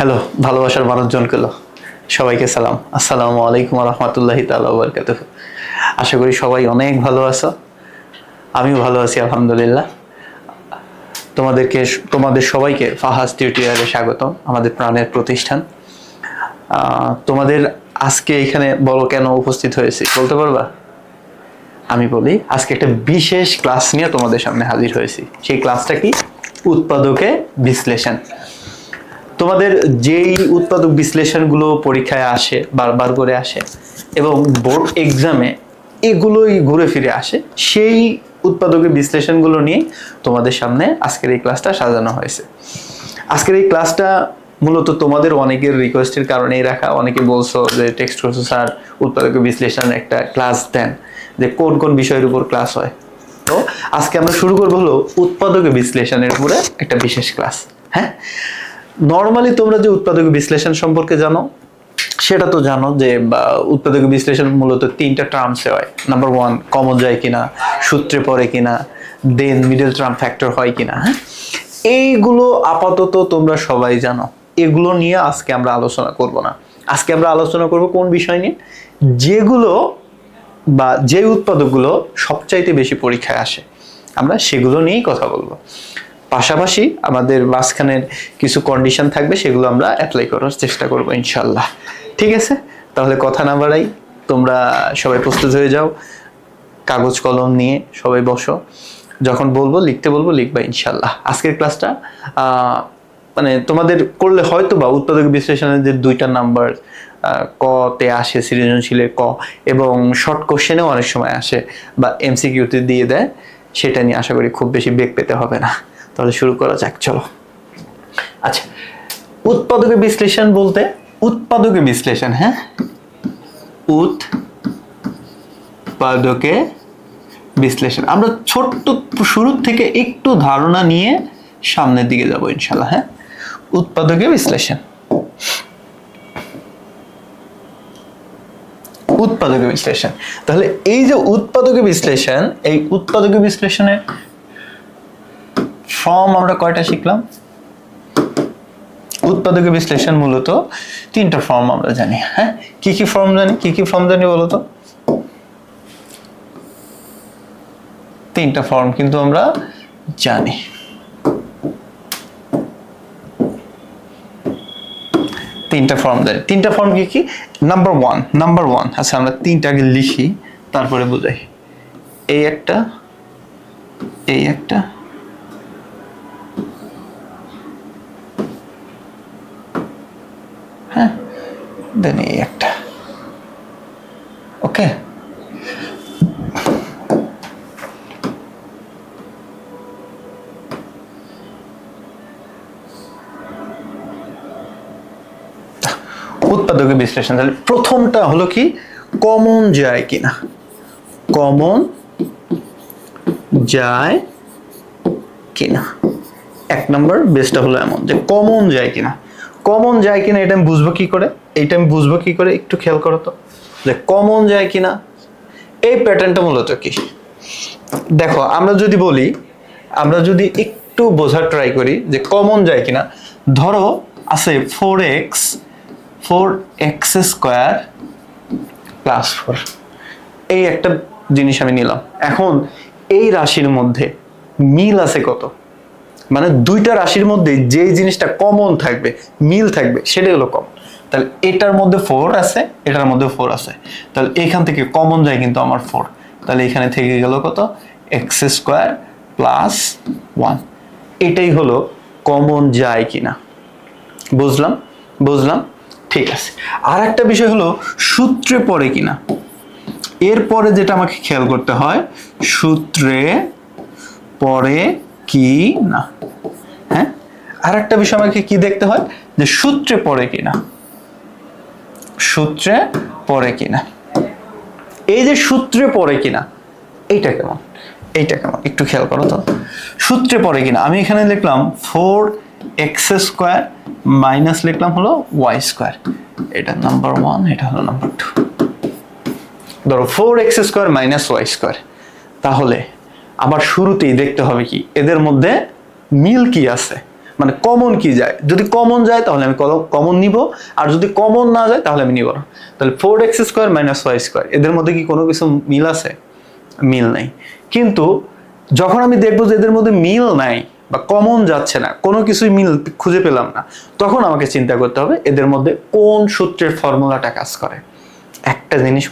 Hello, ভালোবাসার মানুষজন কেলো সবাইকে সালাম। আসসালামু আলাইকুম ওয়া রাহমাতুল্লাহি তাআলা ওয়া বারাকাতুহু। আশা করি সবাই অনেক ভালো আছো, আমিও ভালো আছি আলহামদুলিল্লাহ। তোমাদের সবাইকে ফাহাজ টিউটোরিয়ালে স্বাগতম, আমাদের প্রাণের প্রতিষ্ঠান। তোমাদের আজকে এখানে বলো কেন উপস্থিত হয়েছি বলতে পারবা? আমি বলি, আজকে একটা বিশেষ ক্লাস নিয়ে তোমাদের সামনে হাজির হয়েছি। সেই ক্লাসটা কি? উৎপাদকে বিশ্লেষণ। তোমাদের যেই উৎপাদক বিশ্লেষণগুলো পরীক্ষায় আসে, বারবার করে আসে এবং বোর্ড এক্সামে এগুলোই ঘুরে ফিরে আসে, সেই উৎপাদকের বিশ্লেষণগুলো নিয়ে তোমাদের সামনে আজকের এই ক্লাসটা সাজানো হয়েছে। আজকের এই ক্লাসটা মূলত তোমাদের অনেকের রিকোয়েস্টের কারণেই রাখা। অনেকে বলছো যে টেক্সট করছো স্যার উৎপাদকের বিশ্লেষণ একটা ক্লাস দেন, যে কোন কোন বিষয়ের উপর ক্লাস হয়। তো আজকে আমরা শুরু করবো হলো উৎপাদকের বিশ্লেষণের উপরে একটা বিশেষ ক্লাস। হ্যাঁ, নর্মালি তোমরা যে উৎপাদক বিশ্লেষণ সম্পর্কে জানো সেটা তো জানো যে উৎপাদক বিশ্লেষণ মূলত তিনটা টার্মসে হয়। নাম্বার 1, কমন যায় কিনা, সূত্রে পড়ে কিনা, দেন মিডল টার্ম ফ্যাক্টর হয় কিনা। হ্যাঁ, এইগুলো আপাতত তোমরা সবাই জানো। এগুলো নিয়ে আজকে আমরা আলোচনা করব না। আজকে আমরা আলোচনা করব কোন বিষয় নিয়ে? যেগুলো বা যে উৎপাদকগুলো সবচাইতে বেশি পরীক্ষায় আসে, আমরা সেগুলো নিয়েই কথা বলবো। পাশাপাশি আমাদের মাঝখানের কিছু কন্ডিশন থাকবে, সেগুলো আমরা অ্যাপ্লাই করার চেষ্টা করব ইনশাল্লাহ। ঠিক আছে, তাহলে কথা না বাড়াই, তোমরা সবাই প্রস্তুত হয়ে যাও, কাগজ কলম নিয়ে সবাই বসো। যখন বলবো লিখতে বলবো লিখবা ইনশাল্লাহ। আজকের ক্লাসটা মানে তোমাদের করলে হয়তো বা উৎপাদক বিশ্লেষণের যে দুইটা নাম্বার ক তে আসে, সৃজনশীলের ক, এবং শর্ট কোশ্চেনেও অনেক সময় আসে বা এমসিকিউতে দিয়ে দেয়, সেটা নিয়ে আশা করি খুব বেশি বেগ পেতে হবে না। তাহলে শুরু করা যাক, চলো। আচ্ছা, উৎপাদকের বিশ্লেষণ বলতে, উৎপাদকের বিশ্লেষণ, হ্যাঁ, উৎপাদকে বিশ্লেষণ আমরা ছোট্ট শুরু থেকে একটু ধারণা নিয়ে সামনের দিকে যাব ইনশাআল্লাহ। হ্যাঁ, উৎপাদকে বিশ্লেষণ, উৎপাদকে বিশ্লেষণ। তাহলে এই যে উৎপাদকে বিশ্লেষণ, এই উৎপাদকে বিশ্লেষণের ফর্ম আমরা কয়টা শিখলাম? উৎপাদকের বিশ্লেষণ মূলত তিনটা ফর্ম আমরা জানি। হ্যাঁ, কি কি ফর্ম জানি? কি কি ফর্ম জানি বলতো? তিনটা ফর্ম কিন্তু আমরা জানি। তিনটা ফর্ম জানি। তিনটা ফর্ম কি কি? নাম্বার ওয়ান, আচ্ছা আমরা তিনটা আগে লিখি তারপরে বুঝাই। এই একটা, এই একটা, হ্যাঁ, দেন এই একটা। ওকে, উৎপাদকের বিশ্লেষণ। তাহলে প্রথমটা হলো কি? কমন যায় কিনা। কমন যায় কিনা, এক নম্বর বেসটা হলো এমন যে কমন যায় কিনা। কমন যায় কিনা এটা আমি বুঝবো কি করে? এইটা আমি বুঝবো কি করে? একটু খেয়াল করো তো, যে কমন যায় কিনা এই প্যাটার্নটা মূলত কি। দেখো, আমরা যদি বলি, আমরা যদি একটু বোঝার ট্রাই করি যে কমন যায় কিনা, ধরো আছে 4x স্কোয়ার প্লাস 4, এই একটা জিনিস আমি নিলাম। এখন এই রাশির মধ্যে মিল আছে কত? মানে দুইটা রাশির মধ্যে যে জিনিসটা কমন থাকবে, মিল থাকবে, সেটাই হলো কমন। তাহলে এটার মধ্যে 4 আছে, এটার মধ্যে 4 আছে, তাহলে এখান থেকে কমন যায় কিন্তু আমার 4। তাহলে এখানে থেকে গেল কত? x square plus 1। এটাই হলো কমন যায় কিনা। বুঝলাম? ঠিক আছে। আর একটা বিষয় হলো সূত্রে পড়ে কিনা। এরপরে যেটা আমাকে খেয়াল করতে হয়, সূত্রে পড়ে কি না। হ্যাঁ, আর একটা বিষয় আমাকে কি দেখতে হয়, যে সূত্রে পড়ে কিনা। সূত্রে পড়ে কিনা, এই যে সূত্রে পড়ে কিনা, এইটা কেমন, এইটা কেমন একটু খেয়াল করো তো। সূত্রে পড়ে কিনা আমি এখানে লিখলাম 4x স্কোয়ার মাইনাস লিখলাম হলো y স্কোয়ার। এটা নাম্বার 1, এটা হলো নাম্বার 2। ধরো 4x square minus y square, তাহলে আমার শুরুতেই দেখতে হবে কি এদের মধ্যে মিল কি আছে, মানে কমন কি যায়, যদি কমন যায় তাহলে আমি কমন নিব, আর যদি কমন না যায় তাহলে আমি নিব না। তাহলে 4x² - y² এদের মধ্যে কি কোনো কিছু মিল আছে? মিল নাই। কিন্তু যখন আমি দেখবো যে এদের মধ্যে মিল নাই বা কমন যাচ্ছে না, কোনো কিছুই মিল খুঁজে পেলাম না, তখন আমাকে চিন্তা করতে হবে এদের মধ্যে কোন সূত্রের ফর্মুলাটা কাজ করে। একটা জিনিস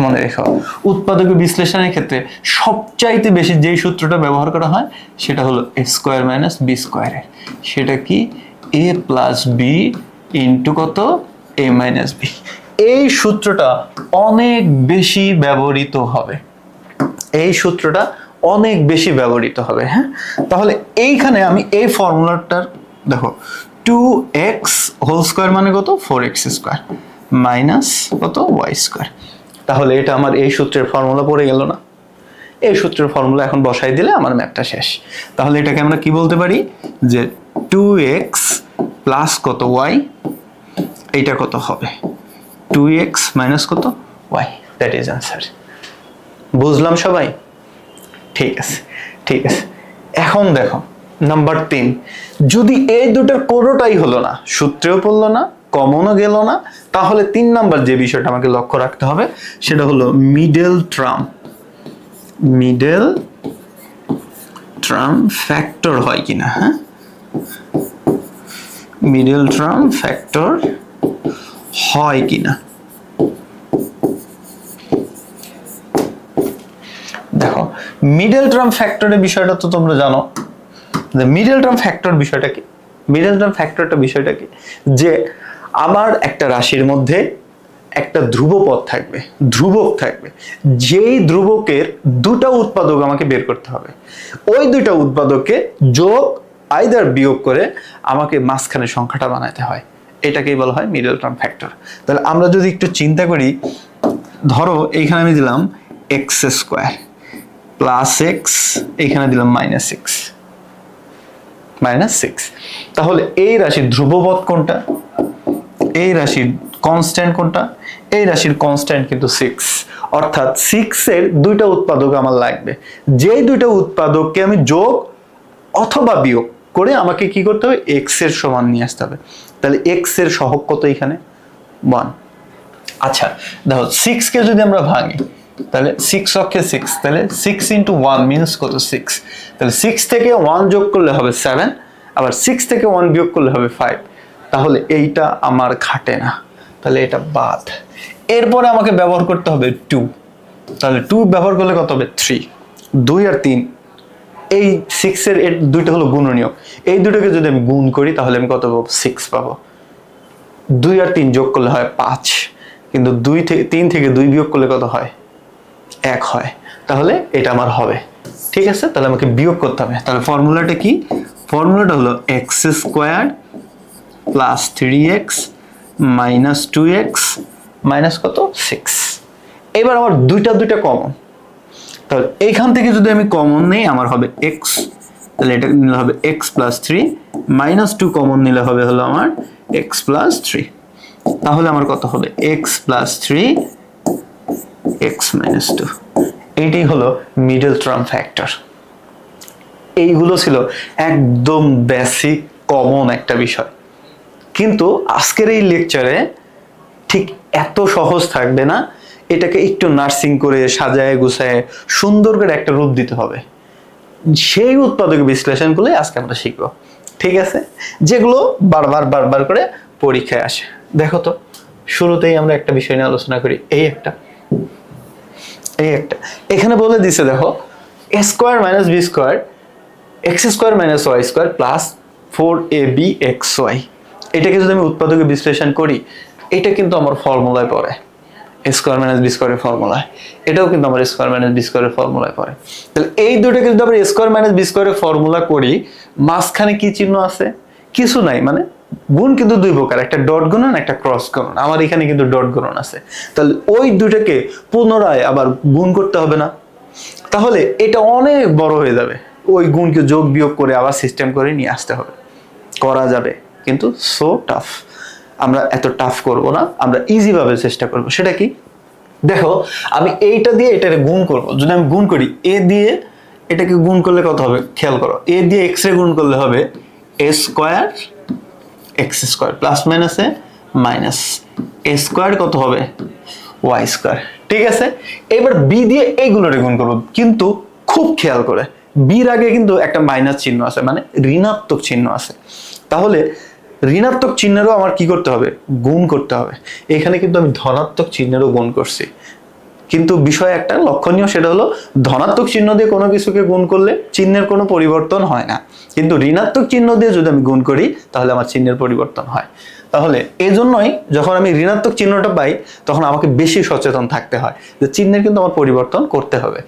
মনে রেখো, উৎপাদক বিশ্লেষণের ক্ষেত্রে সবচাইতে বেশি যেই সূত্রটা ব্যবহার করা হয় সেটা হলো a² - b²। সেটা কি? a + b * কত? a - b। এই সূত্রটা অনেক বেশি ব্যবহৃত হবে, হ্যাঁ। তাহলে এইখানে আমি এই ফর্মুলাটার দেখো 2x² মানে কত? 4x² মাইনাস কত? y²। তাহলে এটা আমার এই সূত্রের ফর্মুলা পড়ে গেল না? এই সূত্রের ফর্মুলা এখন বসাই দিলে আমার ম্যাথটা শেষ। তাহলে এটাকে আমরা কি বলতে পারি যে 2x প্লাস কত y, এইটা কত হবে? 2x মাইনাস কত? y। That is answer. বুঝলাম সবাই? ঠিক আছে। এখন দেখো নাম্বার 3, যদি এই দুটোর কোনোটাই হলো না, সূত্রেও পড়লো না, কমনও গেল না, তাহলে 3 নাম্বার যে বিষয়টা আমাকে লক্ষ্য রাখতে হবে সেটা হলো মিডল টার্ম ফ্যাক্টর হয় কিনা। হ্যাঁ, মিডল টার্ম ফ্যাক্টর হয় কিনা। দেখো মিডল টার্ম ফ্যাক্টরের বিষয়টা তো তোমরা জানো। মিডল টার্ম ফ্যাক্টর বিষয়টা কি? বিষয়টা কি যে আমার একটা রাশির মধ্যে একটা ধ্রুবক থাকবে, যেই ধ্রুবকের দুটো উৎপাদক আমাকে বের করতে হবে। ওই দুটো উৎপাদককে যোগ আইদার বিয়োগ করে আমাকে মাঝখানে সংখ্যাটা বানাতে হয়। এটাকেই বলা হয় মিডল টার্ম ফ্যাক্টর। তাহলে আমরা যদি একটু চিন্তা করি, ধরো এইখানে আমি দিলাম x² প্লাস x, এইখানে দিলাম -6। তাহলে এই রাশির ধ্রুবপদ কোনটা? এই রাশির কনস্ট্যান্ট কোনটা? এই রাশির কনস্ট্যান্ট কিন্তু 6। অর্থাৎ 6 এর দুইটা উৎপাদক আমার লাগবে। যেই দুইটা উৎপাদককে আমি যোগ অথবা বিয়োগ করে আমাকে কি করতে হবে? x এর সমান নিয়ে আসতে হবে। তাহলে x এর সহগ কত এখানে? 1। আচ্ছা দেখো 6 কে যদি আমরা ভাঙি তাহলে 6 অক্ষে 6, তাহলে 6 × 1 মিনস কত? 6। তাহলে 6 থেকে 1 যোগ করলে হবে 7, আবার 6 থেকে 1 বিয়োগ করলে হবে 5। তাহলে এইটা আমার খাটে না, তাহলে এটা বাদ। এরপরে আমাকে ব্যবহার করতে হবে 2। তাহলে 2 ব্যবহার করলে কত হবে? 3। 2 আর 3, এই 6 এর দুইটা হলো গুণনীয়ক, এই দুটোকে যদি আমি গুণ করি তাহলে আমি কত পাবো? 6 পাবো। 2 আর 3 যোগ করলে হয় 5, কিন্তু 3 থেকে 2 বিয়োগ করলে কত হয়? 1 হয়। তাহলে এটা আমার হবে। ঠিক আছে, তাহলে আমাকে বিয়োগ করতে হবে। তাহলে ফর্মুলাটা কি? ফর্মুলাটা হলো x² plus 3x minus 2x minus কত? 6। এবার আমার দুইটা কমন, তাহলে এইখান থেকে যদি আমি কমন নেই আমার হবে x, তাহলে এটা নিলে হবে x প্লাস 3 মাইনাস 2 কমন নিলে হবে হলো আমার x প্লাস 3। তাহলে আমার কত হবে? x plus 3 x minus 2। এইটাই হলো মিডল টার্ম ফ্যাক্টর। এইগুলো ছিল একদম বেসিক কমন একটা বিষয়, কিন্তু আজকের এই লেকচারে ঠিক এত সহজ থাকবে না। এটাকে একটু নার্সিং করে সাজায় গুছায় সুন্দর করে একটা রূপ দিতে হবে। সেই উৎপাদক বিশ্লেষণগুলো আজকে আমরা শিখবো। ঠিক আছে, যেগুলো বারবার করে পরীক্ষায় আসে। দেখো তো শুরুতেই আমরা একটা বিষয় নিয়ে আলোচনা করি। এই একটা এখানে বলে দিছে, দেখো a² - b² x² - y² plus 4abxy। এটাকে যদি আমি উৎপাদকে বিশ্লেষণ করি, এটা কিন্তু আমার ফর্মুলায় পড়ে, a² - b² এর ফর্মুলায়। এটাও কিন্তু আমার a² - b² এর ফর্মুলায় পড়ে। তাহলে এই দুটোকে যদি আমরা a² - b² এর ফর্মুলা করি, মাঝখানে কি চিহ্ন আছে? কিছু নাই। মানে গুণ কিন্তু দুই প্রকার, একটা ডট গুণন, একটা ক্রস গুণন। আমার এখানে কিন্তু ডট গুণন আছে। তাহলে ওই দুটোকে পুনরায় আবার গুণ করতে হবে না? তাহলে এটা অনেক বড় হয়ে যাবে। ওই গুণকে যোগ বিয়োগ করে আবার সিস্টেম করে নিয়ে আসতে হবে। করা যাবে, কিন্তু সো টাফ। আমরা এত টাফ করব না, আমরা ইজি ভাবে চেষ্টা করব। সেটা কি? দেখো আমি এইটা দিয়ে এটারে গুণ করব। যদি আমি গুণ করি a দিয়ে এটাকে গুণ করলে কত হবে খেয়াল করো, এ দিয়ে এক্স রে গুণ করলে হবে এ স্কোয়ার এক্স স্কোয়ার প্লাস মাইনাসে মাইনাস এ স্কোয়ার কত হবে ওয়াই স্কোয়ার। ঠিক আছে, এবার বি দিয়ে এইগুলোরে গুণ করবো, কিন্তু খুব খেয়াল করে বির আগে কিন্তু একটা মাইনাস চিহ্ন আছে, মানে ঋণাত্মক চিহ্ন আছে। তাহলে ঋণাত্মক চিহ্নেরও আমার কি করতে হবে গুণ করতে হবে। এখানে কিন্তু আমি ধনাত্মক চিহ্নেরও গুণ করছি, কিন্তু বিষয় একটা লক্ষণীয়, সেটা হলো ধনাত্মক চিহ্ন দিয়ে কোনো কিছুকে গুণ করলে চিহ্নের কোনো পরিবর্তন হয় না, কিন্তু ঋণাত্মক চিহ্ন দিয়ে যদি আমি গুণ করি তাহলে আমার চিহ্নের পরিবর্তন হয়। তাহলে এই জন্যই যখন আমি ঋণাত্মক চিহ্নটা পাই তখন আমাকে বেশি সচেতন থাকতে হয় যে চিহ্নের কিন্তু আমার পরিবর্তন করতে হবে।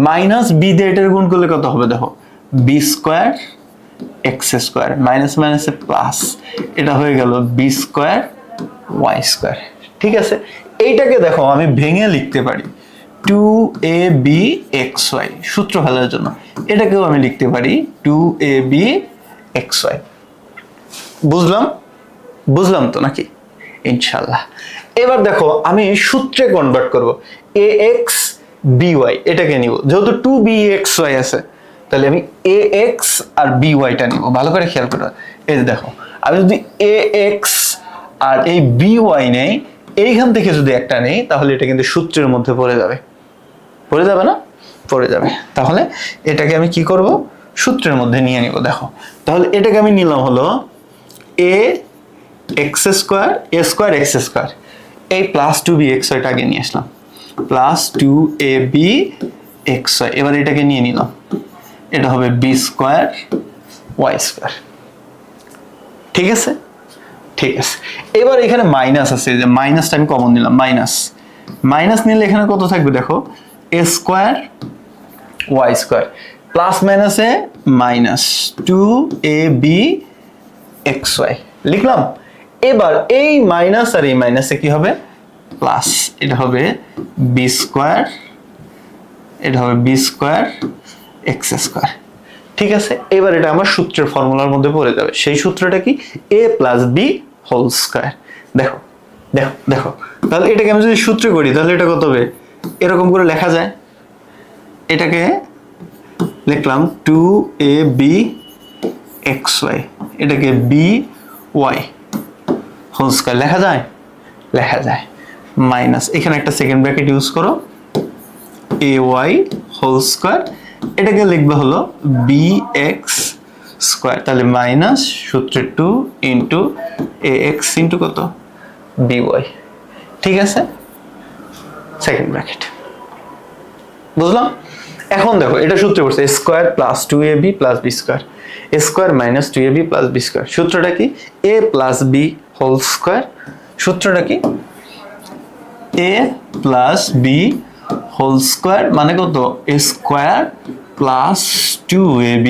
মাইনাস বি দিয়ে এটার গুণ করলে কত হবে দেখো, B square X square minus মাইনাসে প্লাস, এটা হয়ে গেল বি স্কোয়ার ওয়াই স্কোয়ার। ঠিক আছে, এইটাকে দেখো আমি ভেঙে লিখতে পারি 2ab xy, সূত্র ফেলার জন্য এটাকেও আমি লিখতে পারি 2ab xy। বুঝলাম তো নাকি? ইনশাআল্লাহ। এবার দেখো আমি সূত্রে কনভার্ট করব, ax by এটাকে নিব, যেহেতু 2bxy আছে তাহলে আমি ax আর by টা নিব। ভালো করে খেয়াল করো, এই দেখো আমি যদি ax আর এই by নেই, এইখান থেকে যদি একটা নেই তাহলে এটা কিন্তু সূত্রের মধ্যে পড়ে যাবে না? পড়ে যাবে। তাহলে এটাকে আমি কি করব সূত্রের মধ্যে নিয়ে নিব। দেখো তাহলে এটাকে আমি নিলাম হলো a x square a square x square, এই প্লাস 2bxy টাকে নিয়ে আসলাম প্লাস 2ab xy। এবার এটাকে নিয়ে নিলাম, এটা হবে b স্কোয়ার y স্কোয়ার। ঠিক আছে, ঠিক আছে। এবার এখানে মাইনাস আছে, যে মাইনাসটা আমি কমন নিলাম, মাইনাস নিলে এখানে কত থাকবে দেখো, a square Y square plus মাইনাসে মাইনাস 2ab xy লিখলাম। এবার এই মাইনাস আর এই মাইনাসে কি হবে প্লাস, এটা হবে b স্কোয়ার, এটা হবে b স্কোয়ার এক্স স্কোয়ার। ঠিক আছে, এবার এটা আমার সূত্রের ফর্মুলার মধ্যে পড়ে যাবে। সেই সূত্রটা কি a plus B whole square. দেখো দেখো দেখো, তাহলে এটাকে আমি যদি সূত্র করি তাহলে এটা কত হবে, এরকম করে লেখা যায়। এটাকে লিখলাম 2ab xy, এটাকে by হোল স্কয়ার লেখা যায় মাইনাস, এখানে একটা সেকেন্ড ব্র্যাকেট ইউজ করো ay হোল স্কয়ার, এটাকে লিখবে হলো bx স্কয়ার, তাহলে মাইনাস সূত্রে 2 ইন্টু ax ইন্টু কত by। ঠিক আছে, সেকেন্ড ব্র্যাকেট। বুঝলাম? এখন দেখো এটা সূত্রে পড়ছে a square plus 2ab plus b square, a square minus 2ab plus b square. সূত্রটা কি a plus b whole square, সূত্রটা কি a plus b whole square মানে কত a square plus 2ab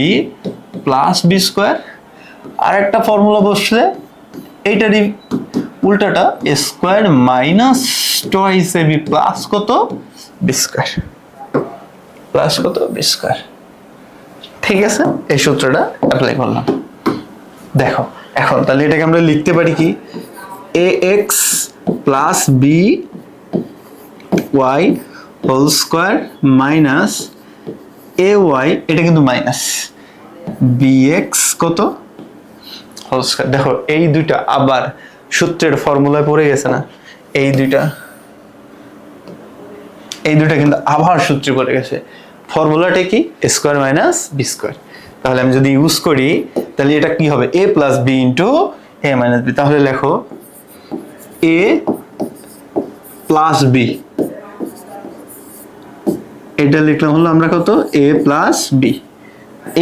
plus b square. আর একটা formula বসলে এইটারই উল্টাটা a square minus twice ab plus কত b স্কয়ার, প্লাস কত b স্কয়ার। ঠিক আছে, এই সূত্রটা অ্যাপ্লাই করলাম। দেখো এখন তাহলে এটাকে আমরা লিখতে পারি কি ax plus b y whole square minus ay, এটা কিন্তু মাইনাস bx কত হোল স্কয়ার। দেখো এই দুইটা আবার সূত্রের ফর্মুলায় পড়ে গেছে না, এই দুইটা কিন্তু আবার সূত্রে পড়ে গেছে। ফর্মুলাটা কি a square minus b square. তাহলে আমি যদি ইউজ করি তাহলে এটা কি হবে a plus b into a minus b। তাহলে লেখো a প্লাস b, এটা লিখলাম হলো আমরা কত a প্লাস b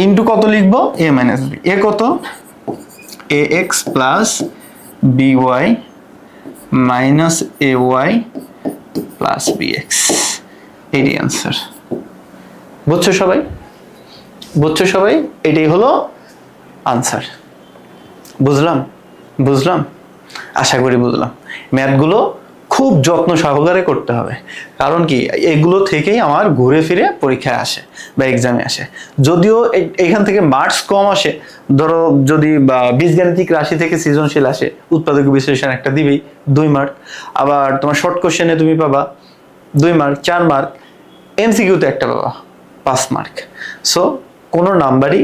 ইন্টু কত লিখবো a মাইনাস b, এ কত ax plus by minus ay plus bx। এটাই আনসার। বুঝছো সবাই? এটাই হলো আনসার। বুঝলাম? আশা করি বুঝলাম। ম্যাথগুলো খুব যত্ন সহকারে করতে হবে, কারণ কি এগুলো থেকেই আমার ঘুরে ফিরে পরীক্ষায় আসে বা এক্সামে আসে। যদিও এখান থেকে মার্কস কম আসে, ধরো যদি বীজগাণিতিক রাশি থেকে সৃজনশীল আসে, উৎপাদক বিশ্লেষণ একটা দিবেই 2 মার্ক, আবার তোমার শর্ট কোশ্চেনে তুমি পাবা 2 মার্ক 4 মার্ক, এমসিকিউতে একটা পাবা 5 মার্ক। সো কোনো নাম্বারই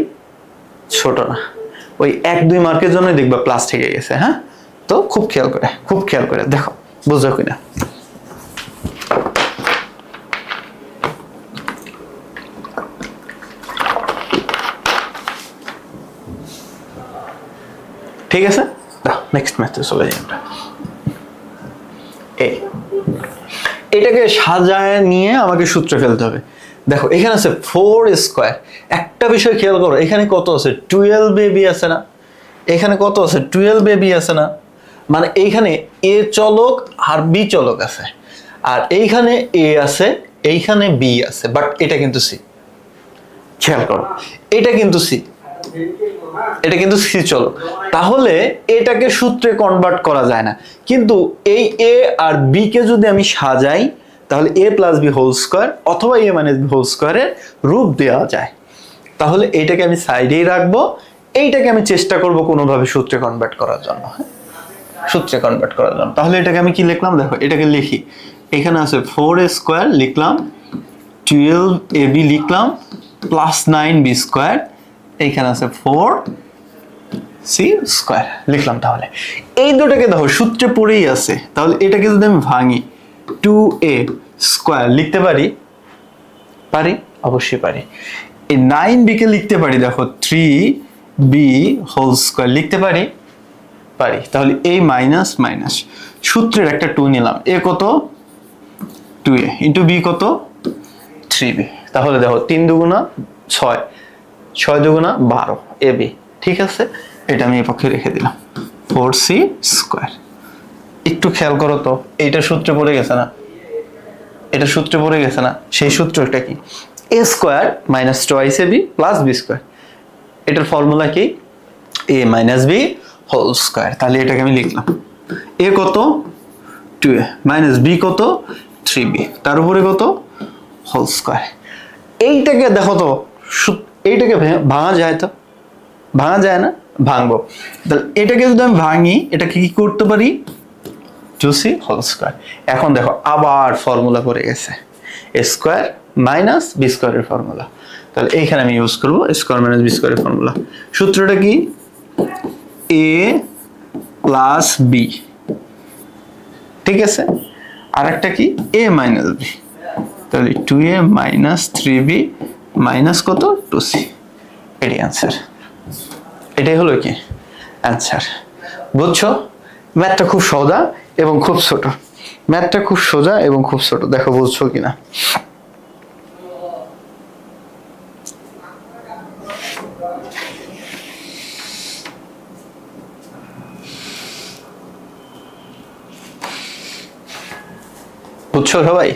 ছোট না, ওই 1-2 মার্কের জন্য দেখবা প্লাস থেকে গেছে। হ্যাঁ, তো খুব খেয়াল করে দেখো বুঝছো কিনা। ঠিক আছে, নেক্সট ম্যাথে চলে যাই আমরা। এটাকে সাজায় নিয়ে আমাকে সূত্র ফেলতে হবে। দেখো এখানে আছে 4 স্কয়ার। একটা বিষয় খেয়াল করো, এখানে কত আছে 12ab আছে না, এখানে কত আছে 12ab আছে না, মানে এইখানে a চলক আর b চলক আছে, আর এইখানে a আছে, এইখানে b আছে, বাট এটা কিন্তু c। খেয়াল করো এটা কিন্তু c, এটা কিন্তু c চলক, তাহলে এটাকে সূত্রে কনভার্ট করা যায় না। কিন্তু এই a আর b কে যদি আমি সাজাই তাহলে a plus b whole square অথবা a মাইনাস b হোল স্কয়ারের রূপ দেওয়া যায়। তাহলে এইটাকে আমি সাইডেই রাখবো, এইটাকে আমি চেষ্টা করব কোনোভাবে সূত্রে কনভার্ট করার জন্য, সূত্রে কনভার্ট করার জন্য। তাহলে এটাকে আমি কি লিখলাম, দেখো এটাকে লিখি, এখানে আছে 4 স্কয়ার লিখলাম, 12ab লিখলাম, প্লাস 9b স্কয়ার, এইখানে আছে 4c স্কয়ার লিখলাম। তাহলে এই দুটোকে দেখো সূত্রে পড়েই আছে, তাহলে এটাকে যদি আমি ভাঙি 2a স্কয়ার লিখতে পারি, অবশ্যই পারি। এই 9b কে লিখতে পারি, দেখো 3b হোল স্কয়ার লিখতে পারি। তাহলে a মাইনাস মাইনাস সূত্রের একটা 2 নিলাম, a কত 2a ইন্টু b কত 3b। তাহলে দেখো 3 দুগুণা 6, 6 দুগুণা 12 ab। ঠিক আছে, এটা আমি এই পক্ষে রেখে দিলাম 4c স্কয়ার। একটু খেয়াল করো তো, এইটা সূত্রে পড়ে গেছে না, এটা সূত্রে পড়ে গেছে না, সেই সূত্রটা কি a square minus twice ab plus b square. এটার ফর্মুলা কি a minus b whole square. তাহলে এটাকে আমি লিখলাম a কত 2a মাইনাস b কত 3b, তার উপরে কত হোল স্কয়ার। এইটাকে দেখো তো, এইটাকে ভাঙা যায় তো, ভাঙা যায় না, ভাঙবো। তাহলে এটাকে যদি আমি ভাঙি, এটাকে কি করতে পারি 2c হোল স্কয়ার। এখন দেখো আবার ফর্মুলা পড়ে গেছে, a স্কয়ার মাইনাস b স্কয়ারের ফর্মুলা। তাহলে এইখানে আমি ইউজ করব a স্কয়ার মাইনাস b স্কয়ারের ফর্মুলা। সূত্রটা কি a প্লাস b, ঠিক আছে, আর একটা কি a মাইনাস b। তাহলে 2a মাইনাস 3b মাইনাস কত 2c, এটাই অ্যান্সার। এটাই হলো কি অ্যান্সার। বুঝছো, ম্যাথটা খুব সোজা এবং খুব ছোট, ম্যাথটা খুব সোজা এবং খুব ছোট। দেখো বুঝছো কিনা। বুঝছো সবাই,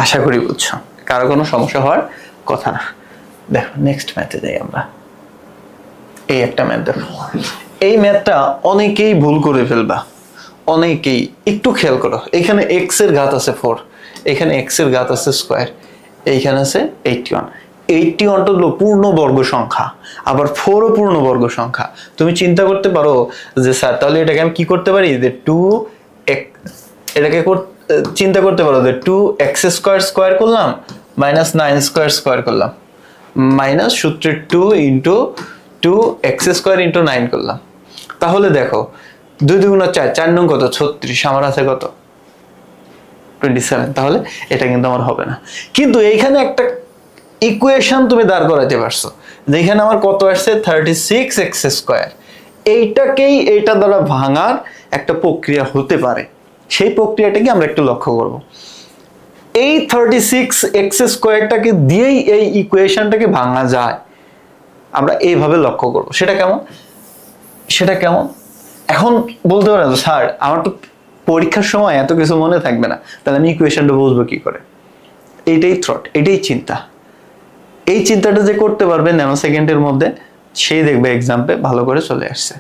আশা করি বুঝছো, কারো কোনো সমস্যা হওয়ার কথা না। দেখো নেক্সট ম্যাথে যাই আমরা। এই একটা ম্যাথ দেখো, এই ম্যাথটা অনেকেই ভুল করে ফেলবা, অনেকেই। একটু খেয়াল করো, এখানে x এর ঘাত আছে 4, এখানে x এর ঘাত আছে স্কয়ার, এইখানে আছে 81। 81টা হলো পূর্ণবর্গ সংখ্যা, আবার 4 ও পূর্ণবর্গ সংখ্যা। তুমি চিন্তা করতে পারো যে স্যার তাহলে এটাকে আমি কি করতে পারি, যে 2x, এটাকে চিন্তা করতে পারো যে 2x স্কয়ার স্কয়ার করলাম মাইনাস 9 স্কয়ার স্কয়ার করলাম, মাইনাস সূত্রে 2 ইন্টু 2x স্কয়ার ইন্টু 9 করলাম। তাহলে দেখো 2 দুগুণা 4, 4 নং কত 36, আমার আছে কত 27। তাহলে এটা কিন্তু আমার হবে না। কিন্তু এইখানে একটা ইকুয়েশন তুমি দাঁড় করাতে পারছো, যেখানে আমার কত আসছে 36x স্কয়ার। এইটাকেই এইটা দ্বারা ভাঙার একটা প্রক্রিয়া হতে পারে, সেই প্রক্রিয়াটাকে আমরা একটু লক্ষ্য করব। এই 36x স্কয়ারটাকে দিয়েই এই ইকুয়েশনটাকে ভাঙা যায়, আমরা এইভাবে লক্ষ্য করব। সেটা কেমন এখন বলতে পারেন স্যার আমার তো পরীক্ষার সময় এত কিছু মনে থাকবে না, তাহলে আমি ইকুয়েশনটা বুঝবো কি করে। এইটাই থ্রট, এটাই চিন্তা। এই চিন্তাটা যে করতে পারবে ন্যানো সেকেন্ডের মধ্যে, সেই দেখবে এক্সাম্পে ভালো করে চলে আসছে।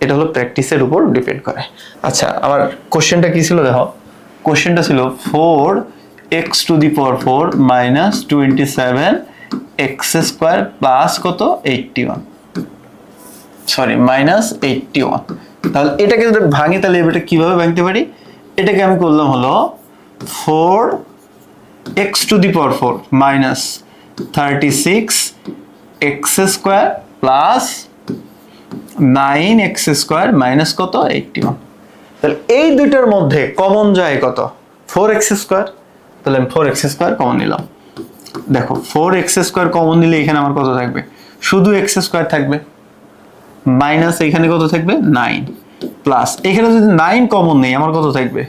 এটা হলো প্র্যাকটিসের উপর ডিপেন্ড করে। আচ্ছা, আমার কোশ্চেনটা কি ছিল দেখো, কোশ্চেনটা ছিল 4x to the power 4 minus 27x square plus কত 81, সরি মাইনাস 81। তাহলে এটাকে যদি ভাঙি তাহলে এটা কিভাবে ভাঙতে পারি, এটাকে আমি করলাম হলো 4x to the power 4 minus 36 x square plus 9 x square minus কত 81। তাহলে এই দুইটার মধ্যে কমন যায় কত 4x স্কোয়ার। তাহলে আমি 4x স্কোয়ার কমন নিলাম। দেখো 4x স্কোয়ার কমন নিলে এখানে আমার কত থাকবে, শুধু x স্কোয়ার থাকবে, মাইনাস এখানে কত থাকবে 9, প্লাস এখানে যদি 9 কমন নেই আমার কত থাকবে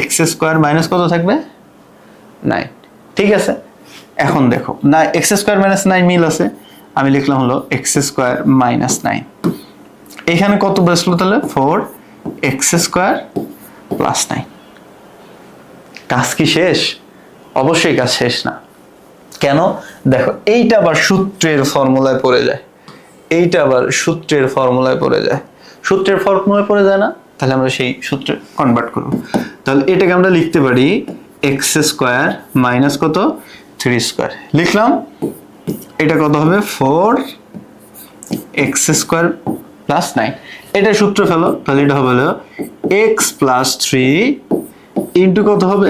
x স্কোয়ার মাইনাস কত থাকবে 9। ঠিক আছে, এখন দেখো না x স্কোয়ার মাইনাস 9 মিল আছে, আমি লিখলাম হলো x স্কোয়ার মাইনাস 9। এখানে কত বসলো তাহলে 4x স্কোয়ার প্লাস 9। কাজ কি শেষ? অবশ্যই কাজ শেষ না। কেন? দেখো এইটা আবার সূত্রের ফর্মুলায় পড়ে যায়, এইটা আবার সূত্রের ফর্মুলায় পড়ে যায়। সূত্রের ফর্মুলায় পড়ে যায় না, তাহলে আমরা সেই সূত্রে কনভার্ট করব। তাহলে এটাকে আমরা লিখতে পারি x স্কোয়ার মাইনাস কত 3 স্কোয়ার লিখলাম। এটা কত হবে 4x স্কোয়ার প্লাস 9। এটা সূত্র ফেলো, তাহলে এটা হবে x প্লাস 3 ইন্টু কত হবে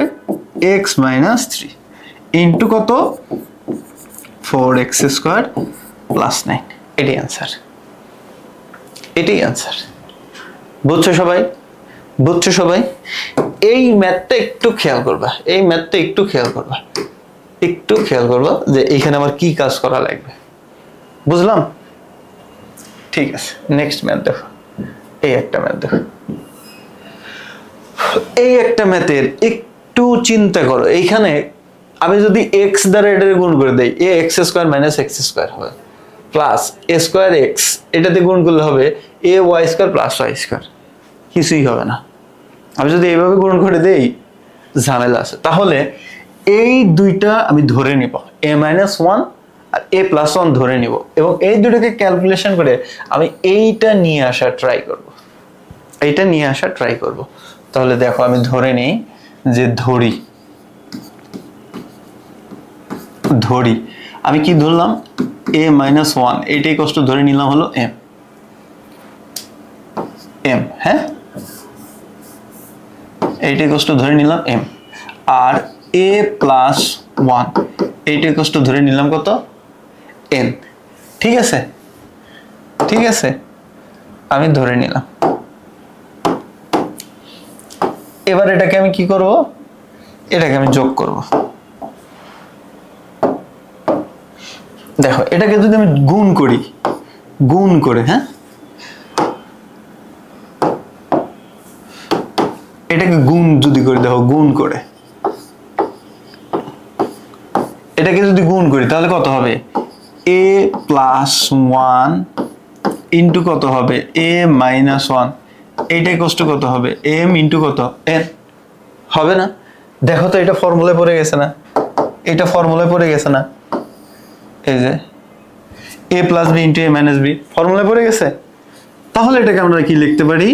x মাইনাস 3 ইন্টু কত 4x স্কোয়ার প্লাস 9। এটাই অ্যান্সার, এটাই অ্যান্সার। বুঝছো সবাই? বুঝছো সবাই? এই ম্যাথটা একটু খেয়াল করবা, এই ম্যাথটা একটু খেয়াল করবা, একটু খেয়াল করবা যে এখানে আমার কি কাজ করা লাগবে। বুঝলাম? ঠিক আছে, নেক্সট ম্যাথ দেখো। এই একটা ম্যাথ দেখো, এই একটা ম্যাথের একটু চিন্তা করো। এইখানে আমি যদি x দ্বারা এটাকে গুণ করে দেই ax square minus x square হবে প্লাস a স্কোয়ার x, এটাতে গুণ করলে হবে ay square plus y square. কিছুই হবে না। আমি যদি এইভাবে গুণ করে দেই ঝামেলা আছে। তাহলে এই দুইটা আমি ধরে নিব, a মাইনাস 1 আর a প্লাস 1 ধরে নিব, এবং এই দুটোকে ক্যালকুলেশন করে আমি এইটা নিয়ে আসা ট্রাই করব, এইটা নিয়ে আসা ট্রাই করব। তাহলে দেখো আমি ধরে নিই যে ধরি আমি কি ধরলাম a মাইনাস 1, এইটাই কষ্ট ধরে নিলাম হলো m, হ্যাঁ এইটাই কষ্ট ধরে নিলাম m, আর a প্লাস 1 এইটাই কষ্ট ধরে নিলাম কত n। ঠিক আছে, ঠিক আছে, আমি ধরে নিলাম। এবার এটাকে আমি কি করব, এটাকে আমি যোগ করব। দেখো এটাকে যদি আমি গুণ করি, গুণ করে, হ্যাঁ এটাকে গুণ যদি করি, দেখো গুণ করে এটাকে যদি গুণ করি তাহলে কত হবে a প্লাস 1 ইন্টু কত হবে a মাইনাস 1, এইটাই কষ্ট কত হবে m ইন্টু কত n। হবে না? দেখো তো এটা ফর্মুলায় পড়ে গেছে না, এটা ফর্মুলায় পড়ে গেছে না, এই যে a plus b into a minus b ফর্মুলায় পড়ে গেছে। তাহলে এটাকে আমরা কি লিখতে পারি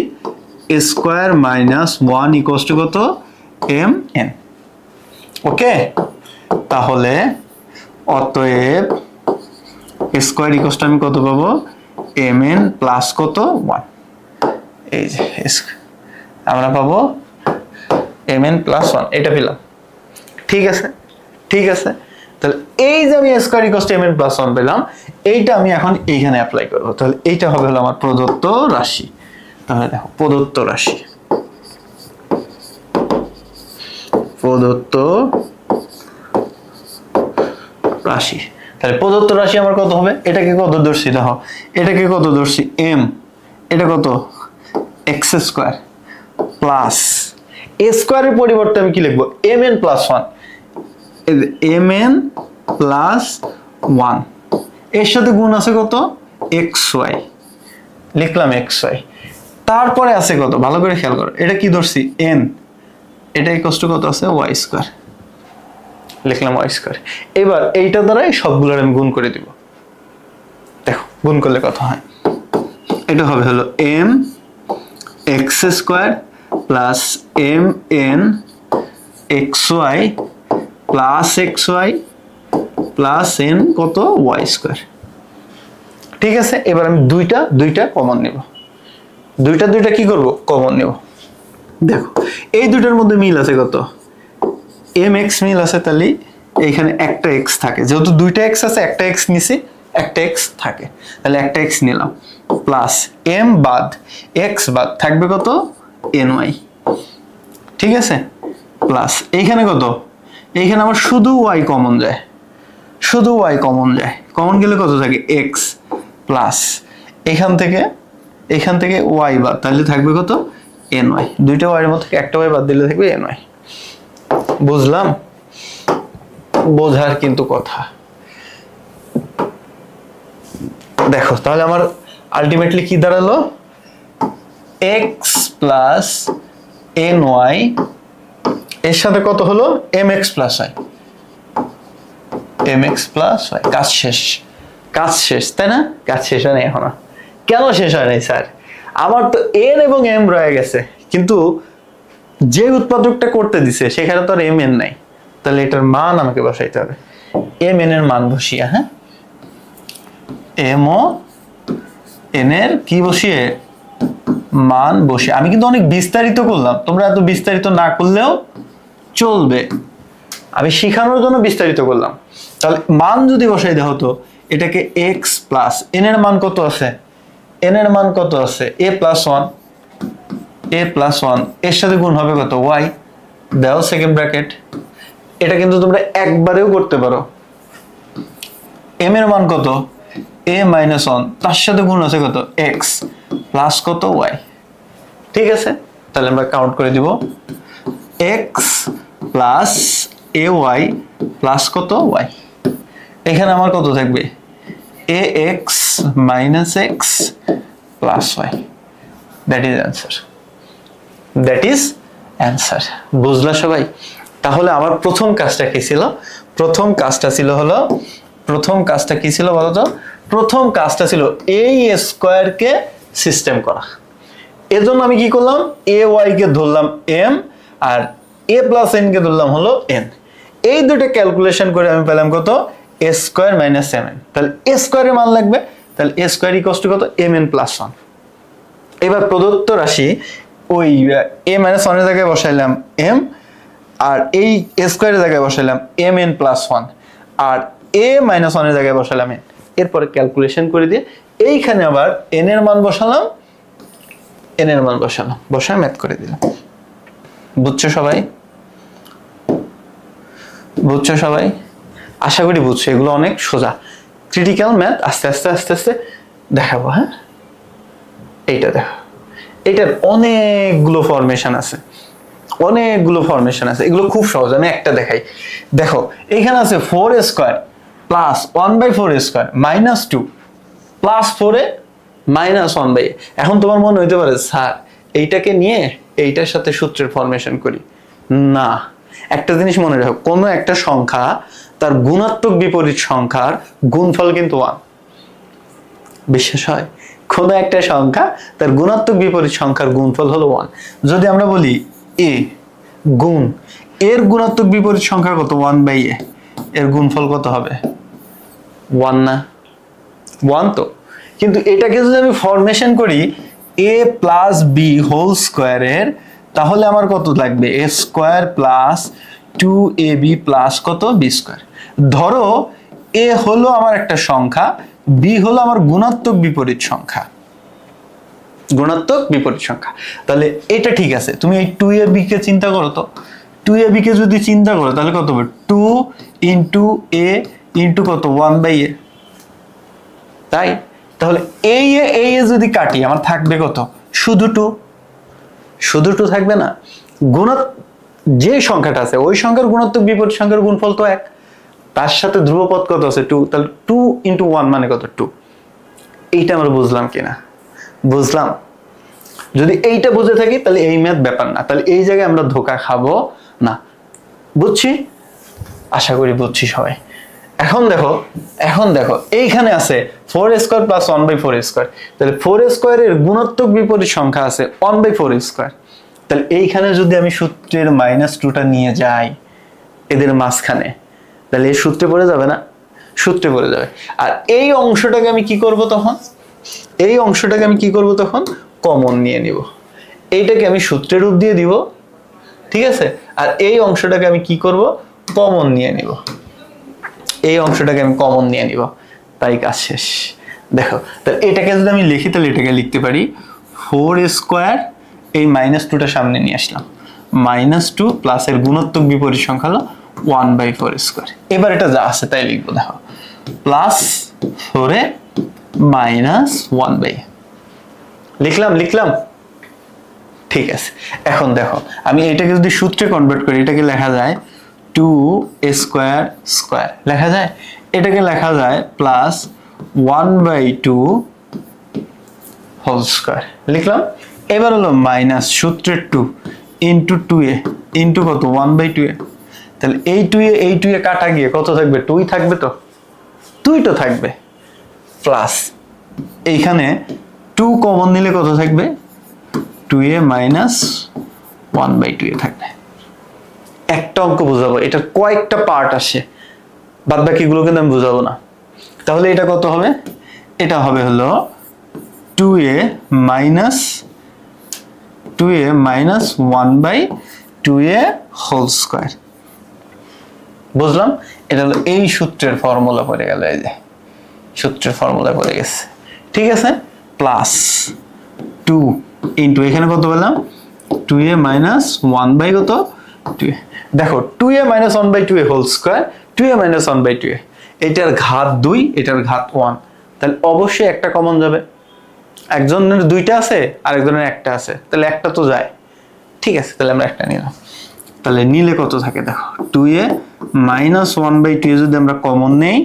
a square minus 1 equals to কত m n। ওকে, তাহলে অতএব স্কোয়ার ইকুয়ালস টু আমি কত পাবো m n প্লাস কত 1, এই যে আমরা পাবো m n প্লাস 1, এটা পেলাম। ঠিক আছে, ঠিক আছে। তাহলে এই যে আমি square equals to m n plus 1 পেলাম, এইটা আমি এখন এইখানে অ্যাপ্লাই করব। তাহলে এইটা হবে হলো আমার প্রদত্ত রাশি। তাহলে দেখো প্রদত্ত রাশি, প্রদত্ত রাশি। তাহলে প্রদত্ত রাশি আমার কত হবে, এটাকে কত ধরছি দেখো, এটাকে কত ধরছি m, এটা কত x স্কয়ার প্লাস a স্কয়ারের পরিবর্তে আমি কি লিখব m n plus 1, m n plus 1 এর সাথে গুণ আছে কত xy, লিখলাম xy। তারপরে আছে কত, ভালো করে খেয়াল করো, এটা কি ধরছি n, এটাই কষ্ট কত আছে y স্কয়ার, লিখলাম y স্কয়ার। এবার এইটা দ্বারা সবগুলোর আমি গুণ করে দিব। দেখো গুণ করলে কত হয়, এটা হবে হলো m x square plus m n xy plus xy plus n কত y স্কয়ার। ঠিক আছে, এবার আমি দুইটা কমন নেব, দুইটা কি করব কমন নেব। দেখো এই দুইটার মধ্যে মিল আছে কত mx মিল আছে, তাহলে এইখানে একটা এক্স থাকে, যেহেতু দুইটা এক্স আছে একটা এক্স নিছি, একটা এক্স থাকে, তাহলে একটা এক্স নিলাম প্লাস এম বাদ এক্স বাদ থাকবে কত এন ওয়াই, ঠিক আছে, প্লাস এইখানে কত, এইখানে আমার শুধু ওয়াই কমন যায়, শুধু ওয়াই কমন যায়, কমন গেলে কত থাকে এক্স প্লাস এখান থেকে ওয়াই বাদ, তাহলে থাকবে কত এন ওয়াই, দুইটা ওয়াই এর মধ্যে একটা ওয়াই বাদ দিলে থাকবে এন ওয়াই। বুঝলাম? বোঝার কিন্তু কথা। দেখো তাহলে আমার আলটিমেটলি কি দাঁড়ালো, এক্স প্লাস এন ওয়াই এর সাথে কত হলো M X plus Y, M X plus Y. কাজ শেষ, কাজ শেষ, তাই না? কাজ শেষ হয় নাই এখনো। কেন শেষ হয় নাই স্যার? আমার তো এন এবং এম রয়ে গেছে, কিন্তু যে উৎপাদকটা করতে দিছে সেখানে তো আর এম এন নাই, তাহলে এটার মান আমাকে বসাইতে হবে, এম এন এর মান বসিয়ে, হ্যাঁ এম ও এন এর কি বসিয়ে মান বসিয়ে। আমি কিন্তু অনেক বিস্তারিত করলাম, তোমরা এত বিস্তারিত না করলেও চলবে, আমি শিখানোর জন্য বিস্তারিত করলাম। তাহলে মান যদি বসাই দেওয়া হতো, এটাকে এক্স প্লাস এন এর মান কত আছে, এন এর মান কত আছে এ প্লাস ওয়ান, এ প্লাস ওয়ান এর সাথে গুণ হবে কত ওয়াই, দাও সেকেন্ড ব্র্যাকেট। এটা কিন্তু তোমরা একবারেও করতে পারো। এম এর মান কত এ মাইনাস ওয়ান, তার সাথে গুণ আছে কত এক্স প্লাস কত ওয়াই, ঠিক আছে। তাহলে আমরা কাউন্ট করে দিব, x plus a y plus কত ওয়াই, এখানে আমার কত থাকবে a x minus x plus y, that is answer, that is answer. বুঝলা সবাই? তাহলে আমার প্রথম কাজটা কি ছিল, প্রথম কাজটা ছিল হলো, প্রথম কাজটা কি ছিল বলতো, প্রথম কাজটা ছিল এই স্কোয়ারকে সিস্টেম করা। এজন্য আমি কি করলাম, এ ওয়াই কে ধরলাম এম আর এ প্লাস এন কে ধরলাম হলো এন, এই দুটো ক্যালকুলেশন করে আমি পেলাম কত এ স্কোয়ার মাইনাস এম এন। তাহলে এ স্কোয়ারের মান লাগবে, তাহলে এ স্কোয়ার ইকুয়ালস টু কত এম এন প্লাস ওয়ান। এবার প্রদত্ত রাশি ওই এ মাইনাস ওয়ানের জায়গায় বসাইলাম এম, আর এই এ স্কোয়ারের জায়গায় বসাইলাম এম এন প্লাস ওয়ান, আর এ মাইনাস ওয়ানের জায়গায় বসালাম এন। এরপরে ক্যালকুলেশন করে দিয়ে এইখানে আবার এন এর মান বসালাম, এন এর মান বসালাম, বসায় ম্যাথ করে দিলাম। বুঝছো সবাই? বুঝছো সবাই? আশা করি বুঝছো। এগুলো অনেক সোজা, ক্রিটিক্যাল ম্যাথ আস্তে আস্তে আস্তে আস্তে দেখাবো। হ্যাঁ, এইটা দেখো, এটার অনেকগুলো ফরমেশন আছে, অনেকগুলো ফরমেশন আছে, এগুলো খুব সহজ। আমি একটা দেখাই, দেখো এখানে আছে 4 square plus 1/4 square minus 2 plus 4 এ মাইনাস 1/a। এখন তোমার মনে হইতে পারে স্যার এইটাকে নিয়ে এইটার সাথে সূত্রের ফরমেশন করি না। একটা জিনিস মনে রাখো, কোনো একটা সংখ্যা তার গুণাত্মক বিপরীত সংখ্যার গুণফল কিন্তু 1। বিশ্বাস হয়? কোনো একটা সংখ্যা তার গুণাত্মক বিপরীত সংখ্যার গুণফল হলো 1। যদি আমরা বলি এ গুণ এর গুণাত্মক বিপরীত সংখ্যা কত 1/a, এর গুণফল কত হবে 1 না? 1 তো। কিন্তু এটাকে যদি আমি ফরমেশন করি a প্লাস বি হোল স্কোয়ারের, তাহলে আমার কত লাগবে a square plus 2ab plus কত বি স্কোয়ার। ধরো a হলো আমার একটা সংখ্যা, b হলো আমার গুণাত্মক বিপরীত সংখ্যা, গুণাত্মক বিপরীত সংখ্যা। তাহলে এটা ঠিক আছে। তুমি এই 2ab কে চিন্তা করো তো, 2ab কে যদি চিন্তা করো তাহলে কত হবে 2 ইন্টু a ইন্টু কত 1/a, তাই? তাহলে এই যদি কাটি আমার থাকবে কত শুধু 2, শুধু 2 থাকবে না। যে সংখ্যাটা আছে ওই সংখ্যার গুণাত্মক বিপরীত সংখ্যার গুণফল তো 1, তার সাথে ধ্রুবপদ কত আছে 2, তাহলে 2 ইন্টু 1 মানে কত 2। এইটা আমরা বুঝলাম কিনা? বুঝলাম। যদি এইটা বুঝে থাকি তাহলে এই ম্যাথ ব্যাপার না, তাহলে এই জায়গায় আমরা ধোকা খাবো না। বুঝছি? আশা করি বুঝছি সবাই। এখন দেখো এইখানে আছে 4 স্কোয়ার প্লাস 1/4 স্কোয়ার, তাহলে 4 স্কোয়ারের গুণাত্মক বিপরীত সংখ্যা আছে 1/4 স্কোয়ার। তাহলে এইখানে যদি আমি সূত্রের -2টা নিয়ে যাই এদের মাঝখানে, তাহলে এই সূত্রে পড়ে যাবে না? সূত্রে পড়ে যাবে। আর এই অংশটাকে আমি কি করব তখন? এই অংশটাকে আমি কি করব তখন? কমন নিয়ে নিব। এইটাকে আমি সূত্রের রূপ দিয়ে দিব, ঠিক আছে? আর এই অংশটাকে আমি কি করব? কমন নিয়ে নিব। এই অংশটাকে আমি কমন নিয়ে নিব, তাই কাজ শেষ। দেখো তাহলে এটাকে যদি আমি লিখি তাহলে এটাকে লিখতে পারি 4² এই -2টা সামনে নিয়ে আসলাম, -2 প্লাস এর গুণোত্তক বিপরীত সংখ্যা হলো 1/4²। এবার এটা যা আছে তাই লিখবো। দেখো প্লাস 4 -1 লিখলাম। ঠিক আছে, এখন দেখো আমি এটাকে যদি সূত্রে কনভার্ট করি এটাকে লেখা যায় 2² লেখা যায়, এটাকে লেখা যায় প্লাস 1/2 হোল স্কয়ার লিখলাম। এবার হলো মাইনাস সূত্রের 2 ইন্টু 2a ইন্টু কত 1/2a, তাহলে এই 2a কাটা গিয়ে কত থাকবে 2 থাকবে, তো 2 তো থাকবে, প্লাস এইখানে 2 কমন নিলে কত থাকবে 2a মাইনাস 1/2a থাকবে। একটা অঙ্ক বুঝাবো, এটার কয়েকটা পার্ট আসে, বাদ বাকিগুলো কিন্তু আমি বুঝাবো না। তাহলে এটা কত হবে, এটা হবে হলো 2a minus 1/2a whole square. বুঝলাম, এটা হলো এই সূত্রের ফর্মুলা পড়ে গেল, এই যে সূত্রের ফর্মুলা পড়ে গেছে। ঠিক আছে, প্লাস 2 ইন্টু এখানে কত পেলাম 2a মাইনাস 1 কত 2a। দেখো 2a minus 1/2a whole square, 2a minus 1/2a, এটার ঘাত 2 এটার ঘাত 1, তাহলে অবশ্যই একটা কমন যাবে। একজনের 2টা আছে আর একজনের একটা আছে, তাহলে একটা তো যায়। ঠিক আছে, তাহলে আমরা একটা নিলাম। তাহলে নিলে কত থাকে দেখো 2a মাইনাস 1/2 যদি আমরা কমন নেই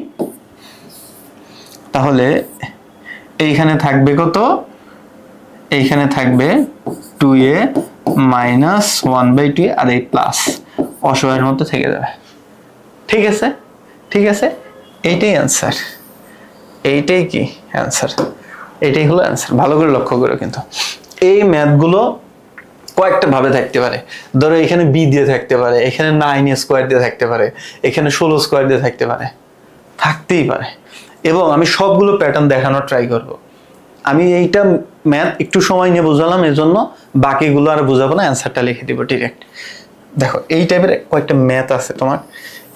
তাহলে এইখানে থাকবে কত, এইখানে থাকবে 2a মাইনাস 1/2 আর এই প্লাস অসহায়ের মধ্যে থেকে যাবে। ঠিক আছে, ঠিক আছে, এইটাই অ্যান্সার, এইটাই কি অ্যান্সার, এটাই হলো অ্যান্সার। ভালো করে লক্ষ্য করো, কিন্তু এই ম্যাথগুলো কয়েকটা ভাবে থাকতে পারে। ধরো এখানে b দিয়ে থাকতে পারে, এখানে 9² দিয়ে থাকতে পারে, এখানে 16² দিয়ে থাকতে পারে, থাকতেই পারে। এবং আমি সবগুলো প্যাটার্ন দেখানোর ট্রাই করব। আমি এইটা ম্যাথ একটু সময় নিয়ে বুঝালাম, এজন্য বাকিগুলো আর বুঝাবো না, অ্যান্সারটা লিখে দিব ডিরেক্ট। দেখো এই টাইপের কয়েকটা ম্যাথ আছে, তোমার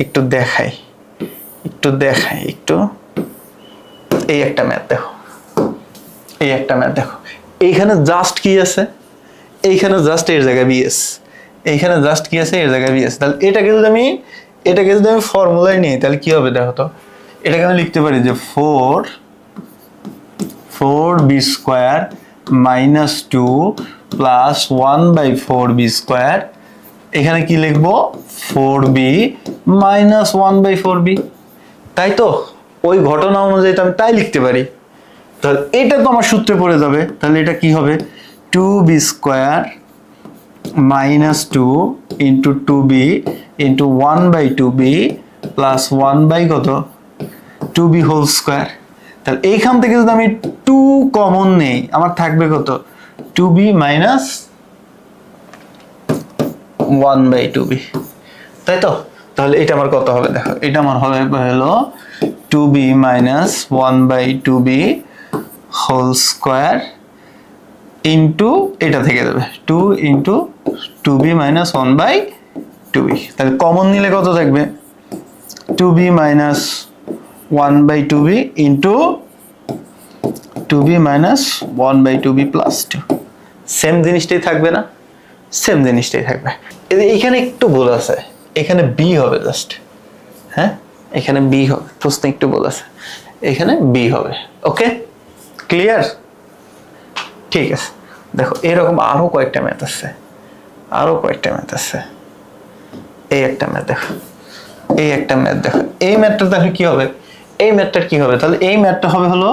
একটু দেখাই, এই একটা ম্যাথ দেখো, এই একটা ম্যাথ দেখো, এইখানে জাস্ট কি আছে, এইখানে জাস্ট এর জায়গায় বিএস, এইখানে জাস্ট কি আছে এর জায়গায় বিএস। তাহলে এটাকে যদি আমি ফর্মুলায় নিই তাহলে কি হবে দেখো তো, এটাকে আমি লিখতে পারি যে 4b² মাইনাস 2 প্লাস 1/4b²। এখানে কি লিখবো 4b মাইনাস 1/4b, তাই তো ওই ঘটনা অনুযায়ী তো আমি তাই লিখতে পারি। তাহলে এটা তো আমার সূত্রে পড়ে যাবে, তাহলে এটা কি হবে 2b² minus 2 into 2b into 1/2b plus 1 কত 2b হোল স্কয়ার। তাহলে এইখান থেকে যদি আমি 2 কমন নেই আমার থাকবে কত 2b মাইনাস 1/2b, তাই তো। তাহলে এটা আমার কত হবে দেখো, এটা আমার হবে হলো 2b minus 1/2b whole square into এটা থেকে যাবে 2 ইন্টু 2b মাইনাস 1/2b। তাহলে কমন নিলে কত থাকবে 2b minus 1/2b into 2b minus 1/2b plus 2। Same জিনিসটাই থাকবে না, সেম জিনিসটাই থাকবে। এখানে একটু ভুল আছে, এখানে b হবে জাস্ট, হ্যাঁ এখানে b হবে, প্রশ্ন একটু ভুল আছে, এখানে b হবে। ওকে, ক্লিয়ার? ঠিক আছে, দেখো এরকম আরো কয়েকটা ম্যাথ আছে, এই একটা ম্যাথ দেখো, এই একটা ম্যাথ দেখো, এই ম্যাথটা তাহলে কি হবে, এই ম্যাথটার কি হবে, তাহলে এই ম্যাথটা হবে হলো